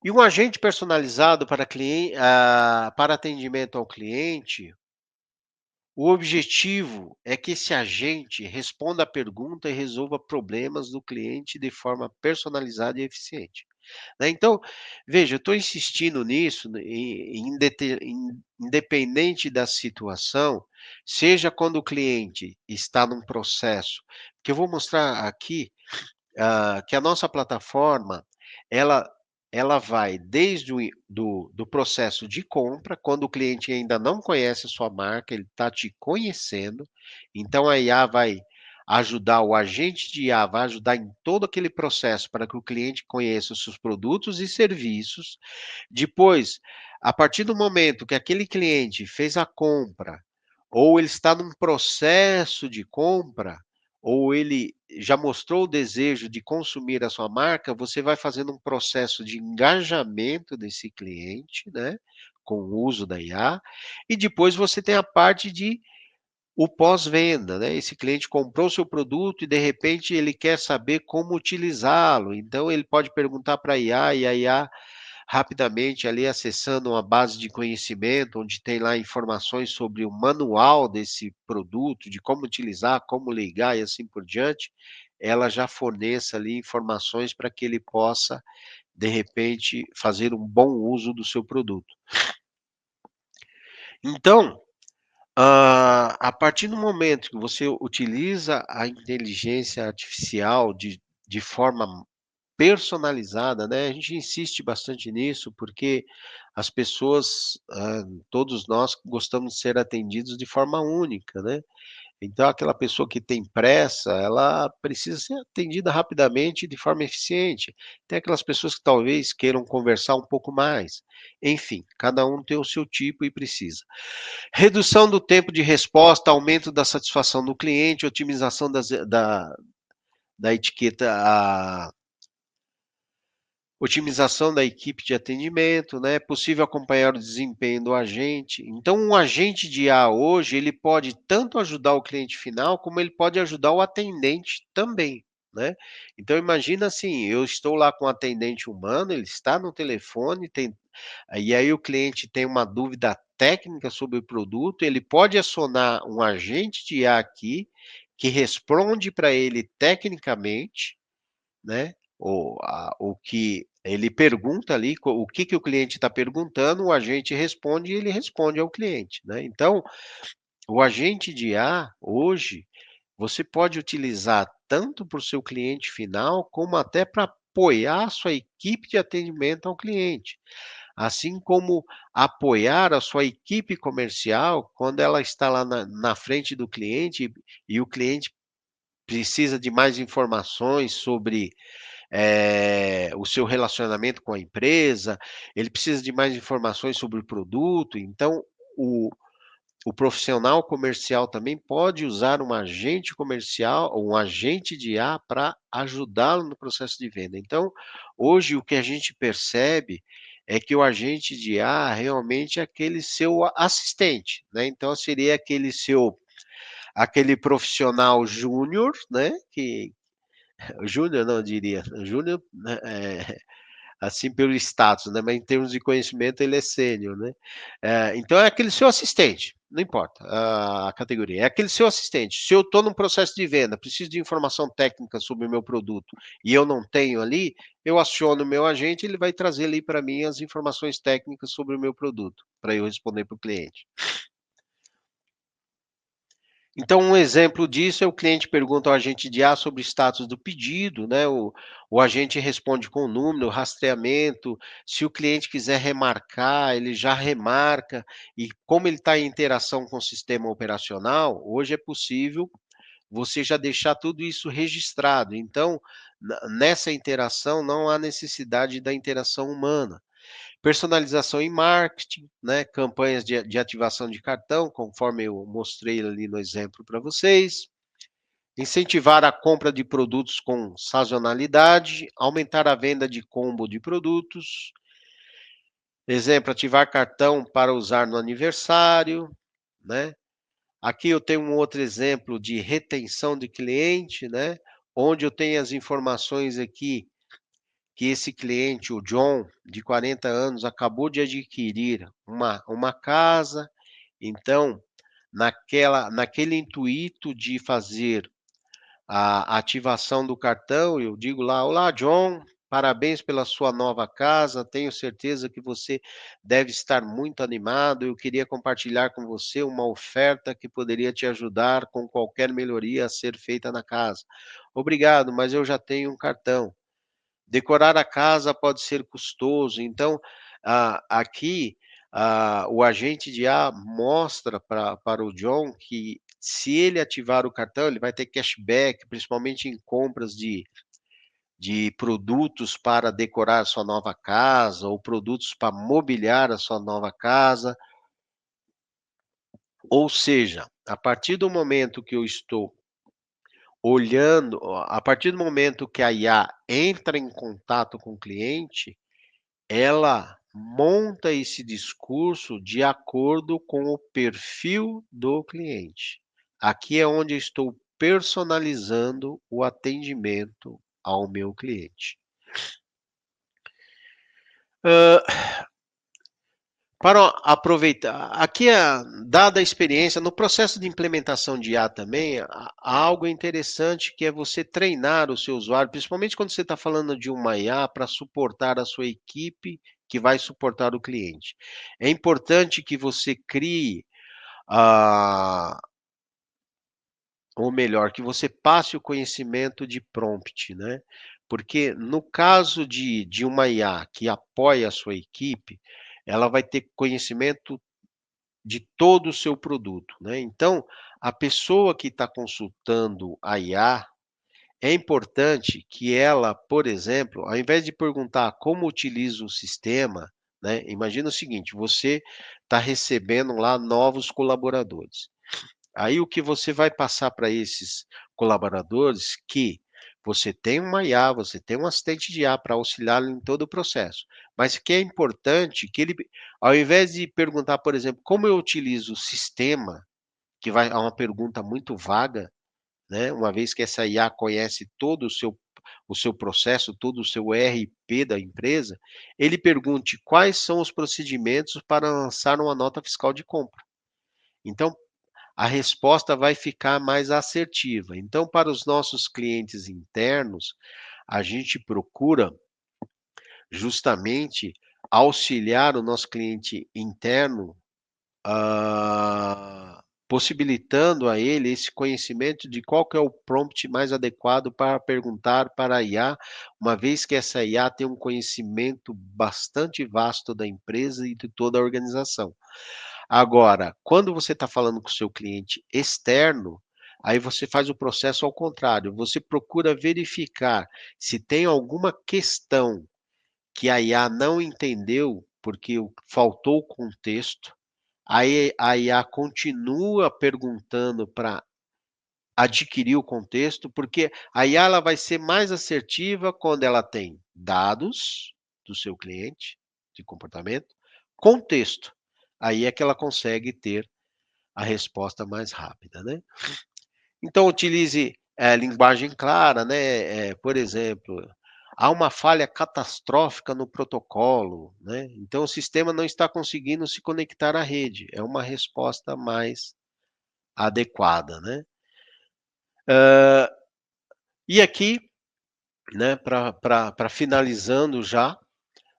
e um agente personalizado para atendimento ao cliente. O objetivo é que esse agente responda a pergunta e resolva problemas do cliente de forma personalizada e eficiente, né. Então, veja, eu estou insistindo nisso, né, independente da situação, seja quando o cliente está num processo, que eu vou mostrar aqui, que a nossa plataforma, ela ela vai desde do processo de compra, quando o cliente ainda não conhece a sua marca, ele está te conhecendo, então a IA vai ajudar, o agente de IA vai ajudar em todo aquele processo para que o cliente conheça os seus produtos e serviços. Depois, a partir do momento que aquele cliente fez a compra, ou ele está num processo de compra, ou ele já mostrou o desejo de consumir a sua marca, você vai fazendo um processo de engajamento desse cliente, né, com o uso da IA, e depois você tem a parte de o pós-venda, né, esse cliente comprou o seu produto e de repente ele quer saber como utilizá-lo, então ele pode perguntar para a IA e a IA rapidamente ali acessando uma base de conhecimento, onde tem lá informações sobre o manual desse produto, de como utilizar, como ligar e assim por diante, ela já forneça ali informações para que ele possa, de repente, fazer um bom uso do seu produto. Então, a partir do momento que você utiliza a inteligência artificial de forma personalizada, né, a gente insiste bastante nisso, porque as pessoas, todos nós gostamos de ser atendidos de forma única, né. Então aquela pessoa que tem pressa, ela precisa ser atendida rapidamente e de forma eficiente. Tem aquelas pessoas que talvez queiram conversar um pouco mais. Enfim, cada um tem o seu tipo e precisa. Redução do tempo de resposta, aumento da satisfação do cliente, otimização da etiqueta, a otimização da equipe de atendimento, né, é possível acompanhar o desempenho do agente. Então, um agente de IA hoje, ele pode tanto ajudar o cliente final, como ele pode ajudar o atendente também, né. Então imagina assim, eu estou lá com o atendente humano, ele está no telefone, e aí o cliente tem uma dúvida técnica sobre o produto, ele pode acionar um agente de IA aqui, que responde para ele tecnicamente, né, o que ele pergunta ali, o que que o cliente está perguntando, o agente responde e ele responde ao cliente, né. Então, o agente de IA, hoje, você pode utilizar tanto para o seu cliente final, como até para apoiar a sua equipe de atendimento ao cliente. Assim como apoiar a sua equipe comercial, quando ela está lá na frente do cliente e o cliente precisa de mais informações sobre o seu relacionamento com a empresa, ele precisa de mais informações sobre o produto, então o o profissional comercial também pode usar um agente comercial ou um agente de IA para ajudá-lo no processo de venda. Então, hoje o que a gente percebe é que o agente de IA realmente é aquele seu assistente, né, então seria aquele profissional júnior, né, que júnior não, eu diria, júnior, né, assim pelo status, né, mas em termos de conhecimento ele é sênior, né. Então é aquele seu assistente, não importa a categoria, é aquele seu assistente. Se eu estou num processo de venda, preciso de informação técnica sobre o meu produto e eu não tenho ali, eu aciono o meu agente, ele vai trazer ali para mim as informações técnicas sobre o meu produto, para eu responder para o cliente. Então, um exemplo disso é o cliente pergunta ao agente de IA sobre o status do pedido, né? O agente responde com o número, rastreamento. Se o cliente quiser remarcar, ele já remarca. E como ele está em interação com o sistema operacional, hoje é possível você já deixar tudo isso registrado. Então, nessa interação não há necessidade da interação humana. Personalização em marketing, né, campanhas de ativação de cartão, conforme eu mostrei ali no exemplo para vocês. Incentivar a compra de produtos com sazonalidade, aumentar a venda de combo de produtos. Exemplo, ativar cartão para usar no aniversário, né? Aqui eu tenho um outro exemplo de retenção de cliente, né? Onde eu tenho as informações aqui que esse cliente, o John, de 40 anos, acabou de adquirir uma casa, então, naquele intuito de fazer a ativação do cartão, eu digo lá: "Olá, John, parabéns pela sua nova casa, tenho certeza que você deve estar muito animado. Eu queria compartilhar com você uma oferta que poderia te ajudar com qualquer melhoria a ser feita na casa. Obrigado, mas eu já tenho um cartão. Decorar a casa pode ser custoso, então, aqui, o agente de IA mostra para o John que se ele ativar o cartão, ele vai ter cashback, principalmente em compras de produtos para decorar a sua nova casa ou produtos para mobiliar a sua nova casa. Ou seja, a partir do momento que eu estou olhando, a partir do momento que a IA entra em contato com o cliente, ela monta esse discurso de acordo com o perfil do cliente. Aqui é onde eu estou personalizando o atendimento ao meu cliente. Hã, para aproveitar, aqui dada a experiência, no processo de implementação de IA também, há algo interessante que é você treinar o seu usuário, principalmente quando você está falando de uma IA para suportar a sua equipe que vai suportar o cliente. É importante que você crie, ah, ou melhor, que você passe o conhecimento de prompt, né? Porque no caso de uma IA que apoia a sua equipe, ela vai ter conhecimento de todo o seu produto, né. Então, a pessoa que está consultando a IA, é importante que ela, por exemplo, ao invés de perguntar como utiliza o sistema, né, imagina o seguinte, você está recebendo lá novos colaboradores. Aí o que você vai passar para esses colaboradores que você tem uma IA, você tem um assistente de IA para auxiliá-lo em todo o processo, mas que é importante que ele, ao invés de perguntar, por exemplo: "Como eu utilizo o sistema?", que vai é uma pergunta muito vaga, né, uma vez que essa IA conhece todo o seu processo, todo o seu ERP da empresa, ele pergunte: "Quais são os procedimentos para lançar uma nota fiscal de compra?". Então a resposta vai ficar mais assertiva. Então, para os nossos clientes internos, a gente procura justamente auxiliar o nosso cliente interno, possibilitando a ele esse conhecimento de qual que é o prompt mais adequado para perguntar para a IA, uma vez que essa IA tem um conhecimento bastante vasto da empresa e de toda a organização. Agora, quando você está falando com o seu cliente externo, aí você faz o processo ao contrário, você procura verificar se tem alguma questão que a IA não entendeu, porque faltou o contexto, aí a IA continua perguntando para adquirir o contexto, porque a IA ela vai ser mais assertiva quando ela tem dados do seu cliente, de comportamento, contexto. Aí é que ela consegue ter a resposta mais rápida, né. Então utilize, linguagem clara, né, por exemplo, há uma falha catastrófica no protocolo, né, então o sistema não está conseguindo se conectar à rede, é uma resposta mais adequada, né. Hã, e aqui, né, para finalizando já,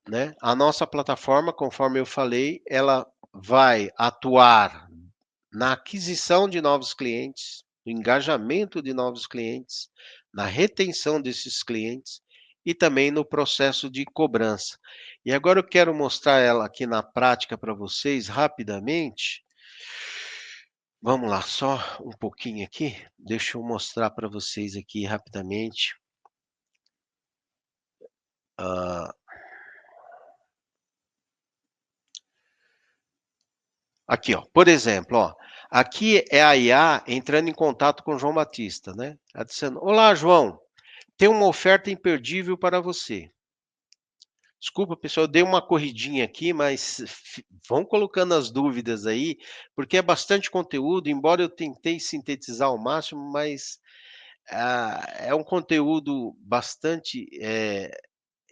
né, a nossa plataforma, conforme eu falei, ela vai atuar na aquisição de novos clientes, no engajamento de novos clientes, na retenção desses clientes e também no processo de cobrança. E agora eu quero mostrar ela aqui na prática para vocês rapidamente. Vamos lá, só um pouquinho aqui. Deixa eu mostrar para vocês aqui rapidamente. Ah, aqui, ó, por exemplo, ó, aqui é a IA entrando em contato com o João Batista, né? Ela dizendo: Olá, João, tem uma oferta imperdível para você. Desculpa, pessoal, eu dei uma corridinha aqui, mas vão colocando as dúvidas aí, porque é bastante conteúdo, embora eu tentei sintetizar ao máximo, mas é um conteúdo bastante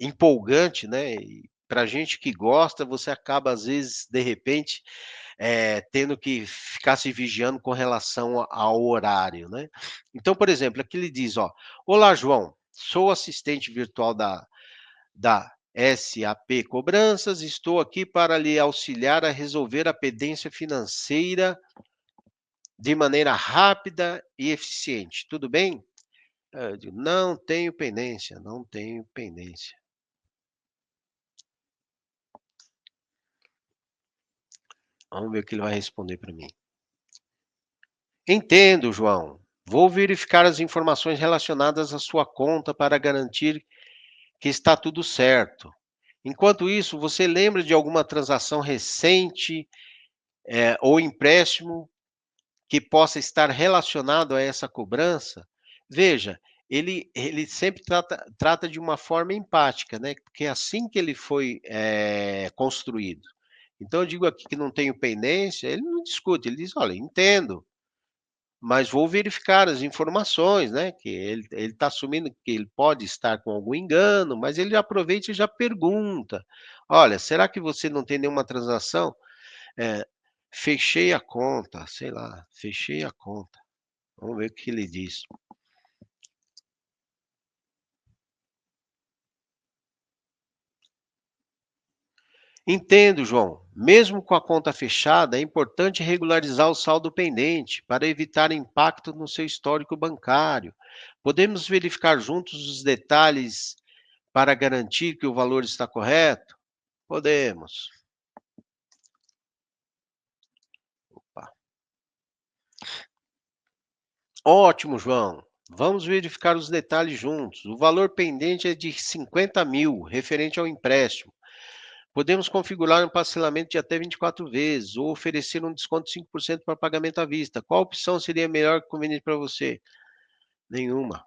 empolgante, né? E para gente que gosta, você acaba, às vezes, de repente, tendo que ficar se vigiando com relação ao horário, né? Então, por exemplo, aqui ele diz, ó, Olá, João, sou assistente virtual da SAP Cobranças, estou aqui para lhe auxiliar a resolver a pendência financeira de maneira rápida e eficiente. Tudo bem? Eu digo, não tenho pendência, não tenho pendência. Vamos ver o que ele vai responder para mim. Entendo, João. Vou verificar as informações relacionadas à sua conta para garantir que está tudo certo. Enquanto isso, você lembra de alguma transação recente, ou empréstimo que possa estar relacionado a essa cobrança? Veja, ele sempre trata de uma forma empática, né, porque é assim que ele foi, construído. Então eu digo aqui que não tenho pendência, ele não discute, ele diz: "Olha, entendo, mas vou verificar as informações", né, que ele está assumindo que ele pode estar com algum engano, mas ele aproveita e já pergunta: "Olha, será que você não tem nenhuma transação?" Eh, "Fechei a conta", sei lá, "fechei a conta". Vamos ver o que ele diz. Entendo, João. Mesmo com a conta fechada, é importante regularizar o saldo pendente para evitar impacto no seu histórico bancário. Podemos verificar juntos os detalhes para garantir que o valor está correto? Podemos. Opa. Ótimo, João. Vamos verificar os detalhes juntos. O valor pendente é de 50 mil, referente ao empréstimo. Podemos configurar um parcelamento de até 24 vezes ou oferecer um desconto de 5% para pagamento à vista. Qual opção seria melhor e conveniente para você? Nenhuma.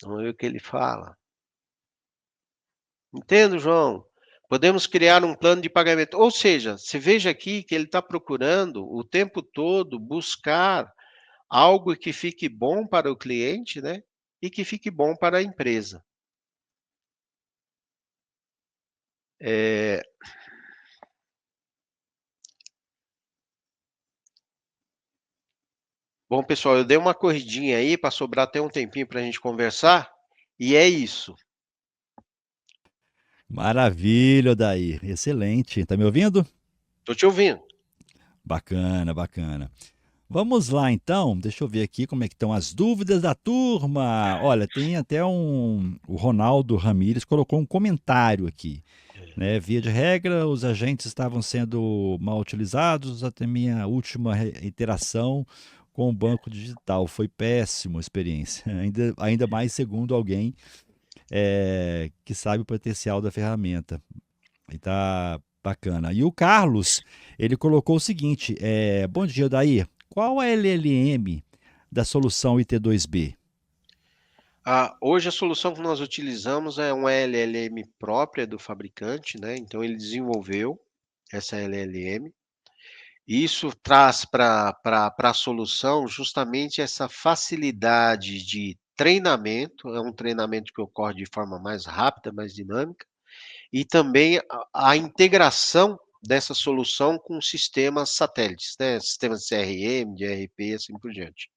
Vamos ver o que ele fala. Entendo, João. Podemos criar um plano de pagamento. Ou seja, você veja aqui que ele está procurando o tempo todo buscar algo que fique bom para o cliente, né? E que fique bom para a empresa. É, bom, pessoal, eu dei uma corridinha aí para sobrar até um tempinho para a gente conversar. E é isso. Maravilha, Odair. Excelente. Tá me ouvindo? Estou te ouvindo. Bacana, bacana. Vamos lá então, deixa eu ver aqui como é que estão as dúvidas da turma. Olha, tem até o Ronaldo Ramires colocou um comentário aqui, né? Via de regra, os agentes estavam sendo mal utilizados até minha última interação com o banco digital. Foi péssima a experiência, ainda mais segundo alguém que sabe o potencial da ferramenta. E tá bacana. E o Carlos, ele colocou o seguinte: bom dia, Daí. Qual é a LLM da solução IT2B? Hoje a solução que nós utilizamos é uma LLM própria do fabricante, né? Então ele desenvolveu essa LLM. Isso traz para a solução justamente essa facilidade de treinamento, é um treinamento que ocorre de forma mais rápida, mais dinâmica, e também a integração dessa solução com sistemas satélites, né? Sistemas de CRM, de ERP e assim por diante.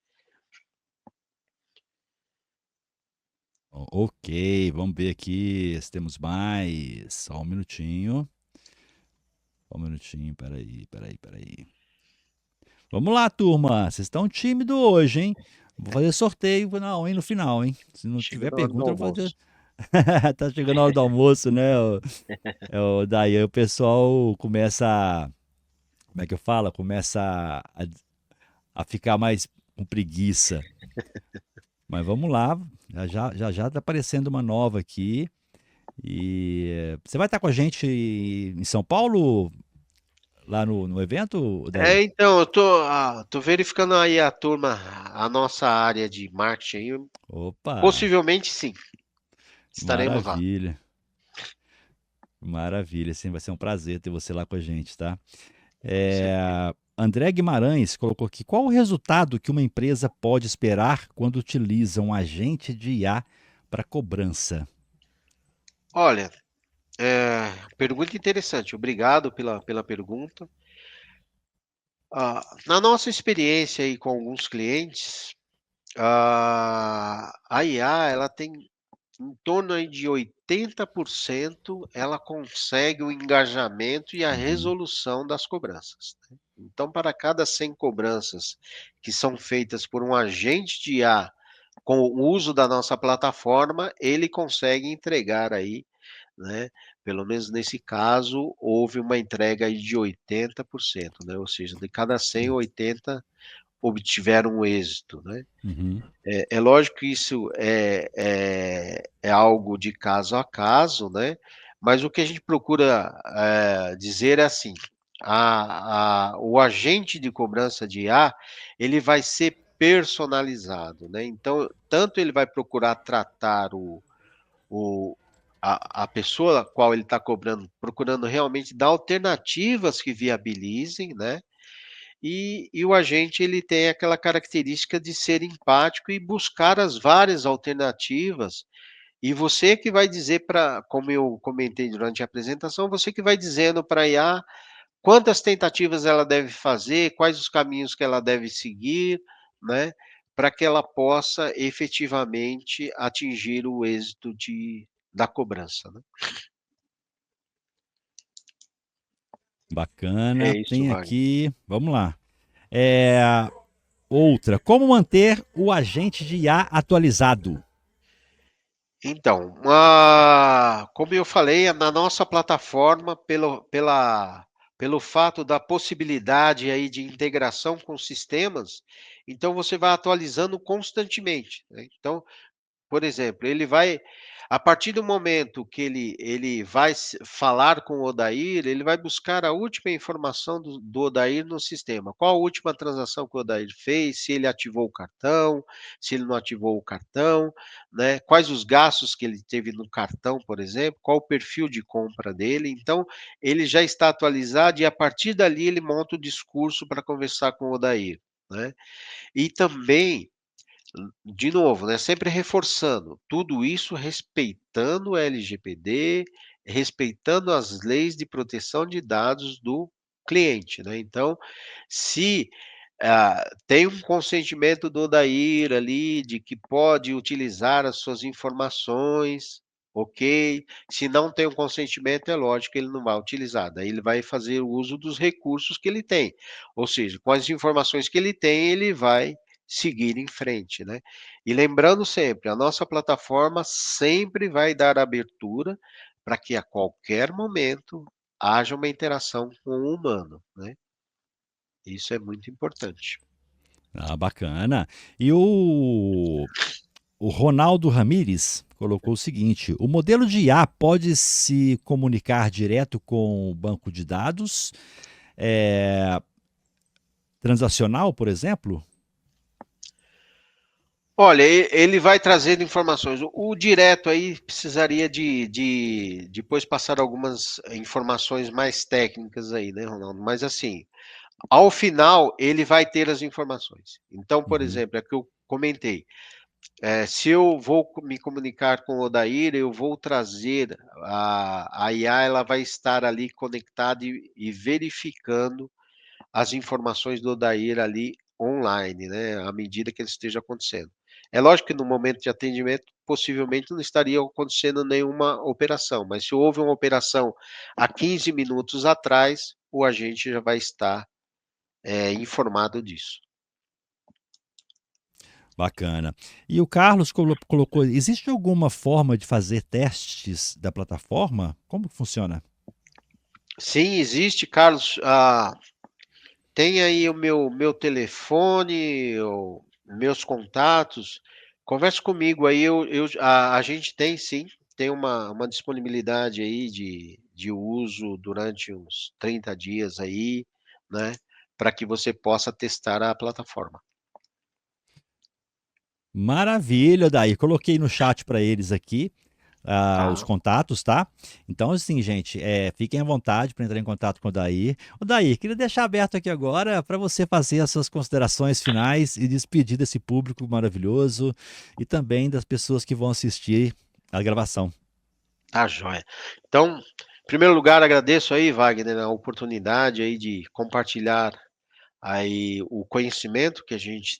Ok, vamos ver aqui se temos mais. Só um minutinho. Só um minutinho, peraí. Vamos lá, turma. Vocês estão tímidos hoje, hein? Vou fazer sorteio não, hein, no final, hein? Se não Chega tiver na hora do pergunta, eu vou fazer. almoço. Tá chegando a hora do almoço, né? Daí o pessoal começa como é que eu falo? Começa a ficar mais com preguiça. Mas vamos lá, já tá aparecendo uma nova aqui. E você vai estar com a gente em São Paulo, lá no evento, Daí? Então, eu tô verificando aí a turma, a nossa área de marketing aí. Opa, Possivelmente sim, estaremos lá. maravilha, maravilha. Sim, vai ser um prazer ter você lá com a gente, tá? Com certeza. André Guimarães colocou aqui: qual o resultado que uma empresa pode esperar quando utiliza um agente de IA para cobrança? Olha, pergunta interessante. Obrigado pela pergunta. Na nossa experiência aí com alguns clientes, a IA ela tem em torno aí de 80% ela consegue o engajamento e a Uhum, resolução das cobranças, né. Então, para cada 100 cobranças que são feitas por um agente de IA com o uso da nossa plataforma, ele consegue entregar aí, né, pelo menos nesse caso, houve uma entrega aí de 80%, né, ou seja, de cada 100, 80 obtiveram um êxito, né. uhum, É lógico que isso é algo de caso a caso, né, mas o que a gente procura, dizer é assim, o agente de cobrança de IA, ele vai ser personalizado, né, então, tanto ele vai procurar tratar o a pessoa a qual ele está cobrando, procurando realmente dar alternativas que viabilizem, né, e o agente ele tem aquela característica de ser empático e buscar as várias alternativas, e você que vai dizer para, como eu comentei durante a apresentação, você que vai dizendo para a IA quantas tentativas ela deve fazer, quais os caminhos que ela deve seguir, né, para que ela possa efetivamente atingir o êxito da cobrança, né. bacana. É isso, Tem Wagner. aqui, vamos lá. É, outra, como manter o agente de IA atualizado? Então, como eu falei, na nossa plataforma, pelo fato da possibilidade aí de integração com sistemas, então você vai atualizando constantemente, né. Então, por exemplo, ele vai a partir do momento que ele vai falar com o Odair, ele vai buscar a última informação do Odair no sistema. Qual a última transação que o Odair fez, se ele ativou o cartão, se ele não ativou o cartão, né? Quais os gastos que ele teve no cartão, por exemplo, qual o perfil de compra dele. Então, ele já está atualizado e a partir dali ele monta o discurso para conversar com o Odair, né? E também de novo, né, sempre reforçando, tudo isso respeitando o LGPD, respeitando as leis de proteção de dados do cliente, né. Então, se, tem um consentimento do Odair ali, de que pode utilizar as suas informações, ok. Se não tem um consentimento, é lógico que ele não vai utilizar, daí ele vai fazer o uso dos recursos que ele tem. Ou seja, com as informações que ele tem, ele vai seguir em frente, né. E lembrando sempre, a nossa plataforma sempre vai dar abertura para que a qualquer momento haja uma interação com o humano, né. Isso é muito importante. Ah, bacana. E o Ronaldo Ramires colocou o seguinte: o modelo de IA pode se comunicar direto com o banco de dados, é, transacional, por exemplo? Olha, ele vai trazendo informações. O direto aí precisaria de depois passar algumas informações mais técnicas aí, né, Ronaldo, mas assim, ao final ele vai ter as informações. Então, por Uhum. exemplo, é que eu comentei. Se eu vou me comunicar com o Odair, eu vou trazer a IA, ela vai estar ali conectada e verificando as informações do Odair ali online, né, à medida que ele esteja acontecendo. É lógico que no momento de atendimento, possivelmente não estaria acontecendo nenhuma operação, mas se houve uma operação há 15 minutos atrás, o agente já vai estar informado disso. Bacana. E o Carlos colocou, existe alguma forma de fazer testes da plataforma? Como que funciona? Sim, existe, Carlos. Tem aí o meu telefone, meus contatos. Converse comigo aí, a gente tem sim, tem uma disponibilidade aí de uso durante uns 30 dias aí, né, para que você possa testar a plataforma. Maravilha, daí. Coloquei no chat para eles aqui, os Tá, contatos, tá? Então, assim, gente, fiquem à vontade para entrar em contato com o Daí. O Daí, queria deixar aberto aqui agora para você fazer as suas considerações finais e despedir desse público maravilhoso e também das pessoas que vão assistir a gravação. tá joia. Então, em primeiro lugar, agradeço aí, Wagner, a oportunidade aí de compartilhar aí o conhecimento que a gente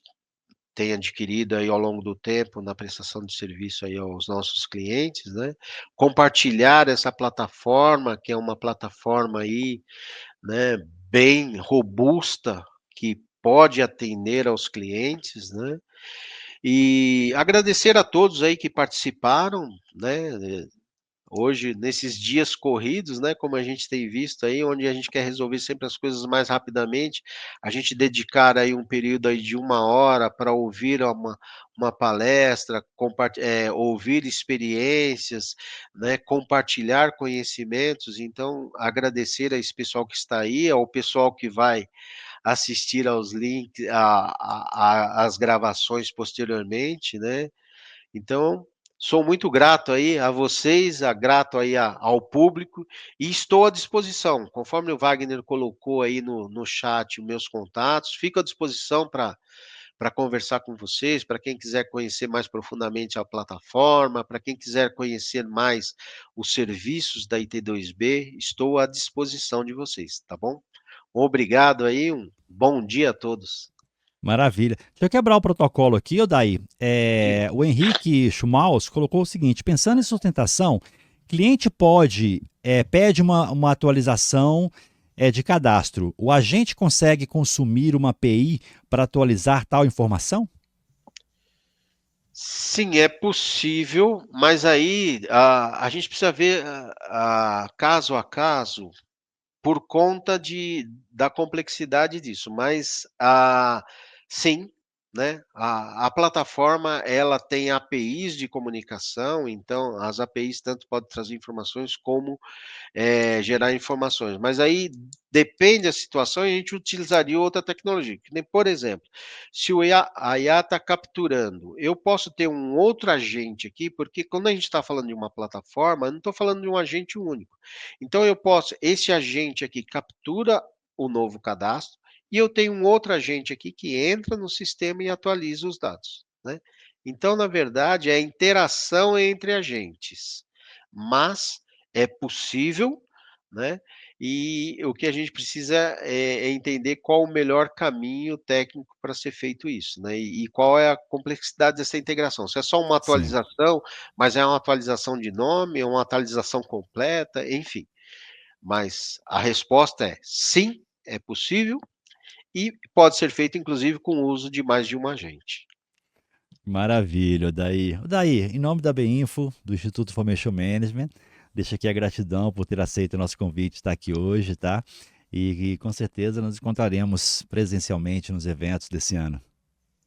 tem adquirido aí ao longo do tempo na prestação de serviço aí aos nossos clientes, né. Compartilhar essa plataforma, que é uma plataforma aí, né, bem robusta, que pode atender aos clientes, né. E agradecer a todos aí que participaram, né. Hoje, nesses dias corridos, né, como a gente tem visto aí, onde a gente quer resolver sempre as coisas mais rapidamente, a gente dedicar aí um período aí de 1 hora para ouvir uma palestra, ouvir experiências, né, compartilhar conhecimentos. Então, agradecer a esse pessoal que está aí, ao pessoal que vai assistir aos links, às gravações posteriormente, né. Então, sou muito grato aí a vocês, grato aí ao público e estou à disposição. Conforme o Wagner colocou aí no chat os meus contatos, fico à disposição para conversar com vocês, para quem quiser conhecer mais profundamente a plataforma, para quem quiser conhecer mais os serviços da IT2B, estou à disposição de vocês, tá bom? Obrigado aí, um bom dia a todos. Maravilha. Deixa eu quebrar o protocolo aqui, Odaí. Diga. O Henrique Schmaus colocou o seguinte: pensando em sustentação, cliente pede uma atualização de cadastro. O agente consegue consumir uma API para atualizar tal informação? Sim, é possível, mas aí a gente precisa ver caso a caso, por conta da complexidade disso, mas sim, né, a plataforma ela tem APIs de comunicação, então as APIs tanto podem trazer informações como gerar informações. Mas aí depende da situação, e a gente utilizaria outra tecnologia, que nem, por exemplo, se a IA está capturando, eu posso ter um outro agente aqui, porque quando a gente está falando de uma plataforma, eu não estou falando de um agente único. Então eu posso, esse agente aqui captura o novo cadastro, e eu tenho um outro agente aqui que entra no sistema e atualiza os dados, né. Então, na verdade, é a interação entre agentes, mas é possível, né, e o que a gente precisa é entender qual o melhor caminho técnico para ser feito isso, né, e qual é a complexidade dessa integração. Se é só uma Sim. atualização, mas é uma atualização de nome, é uma atualização completa, enfim. Mas a resposta é sim, é possível e pode ser feito inclusive com o uso de mais de um agente. Maravilha, Odaí. Odaí, em nome da BEINFO, do Instituto Formation Management, deixa aqui a gratidão por ter aceito o nosso convite de estar aqui hoje, tá? E com certeza nos encontraremos presencialmente nos eventos desse ano.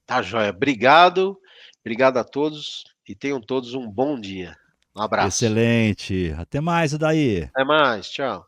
Tá joia. Obrigado, obrigado a todos e tenham todos um bom dia. Um abraço. Excelente. Até mais, Odaí. Até mais, tchau.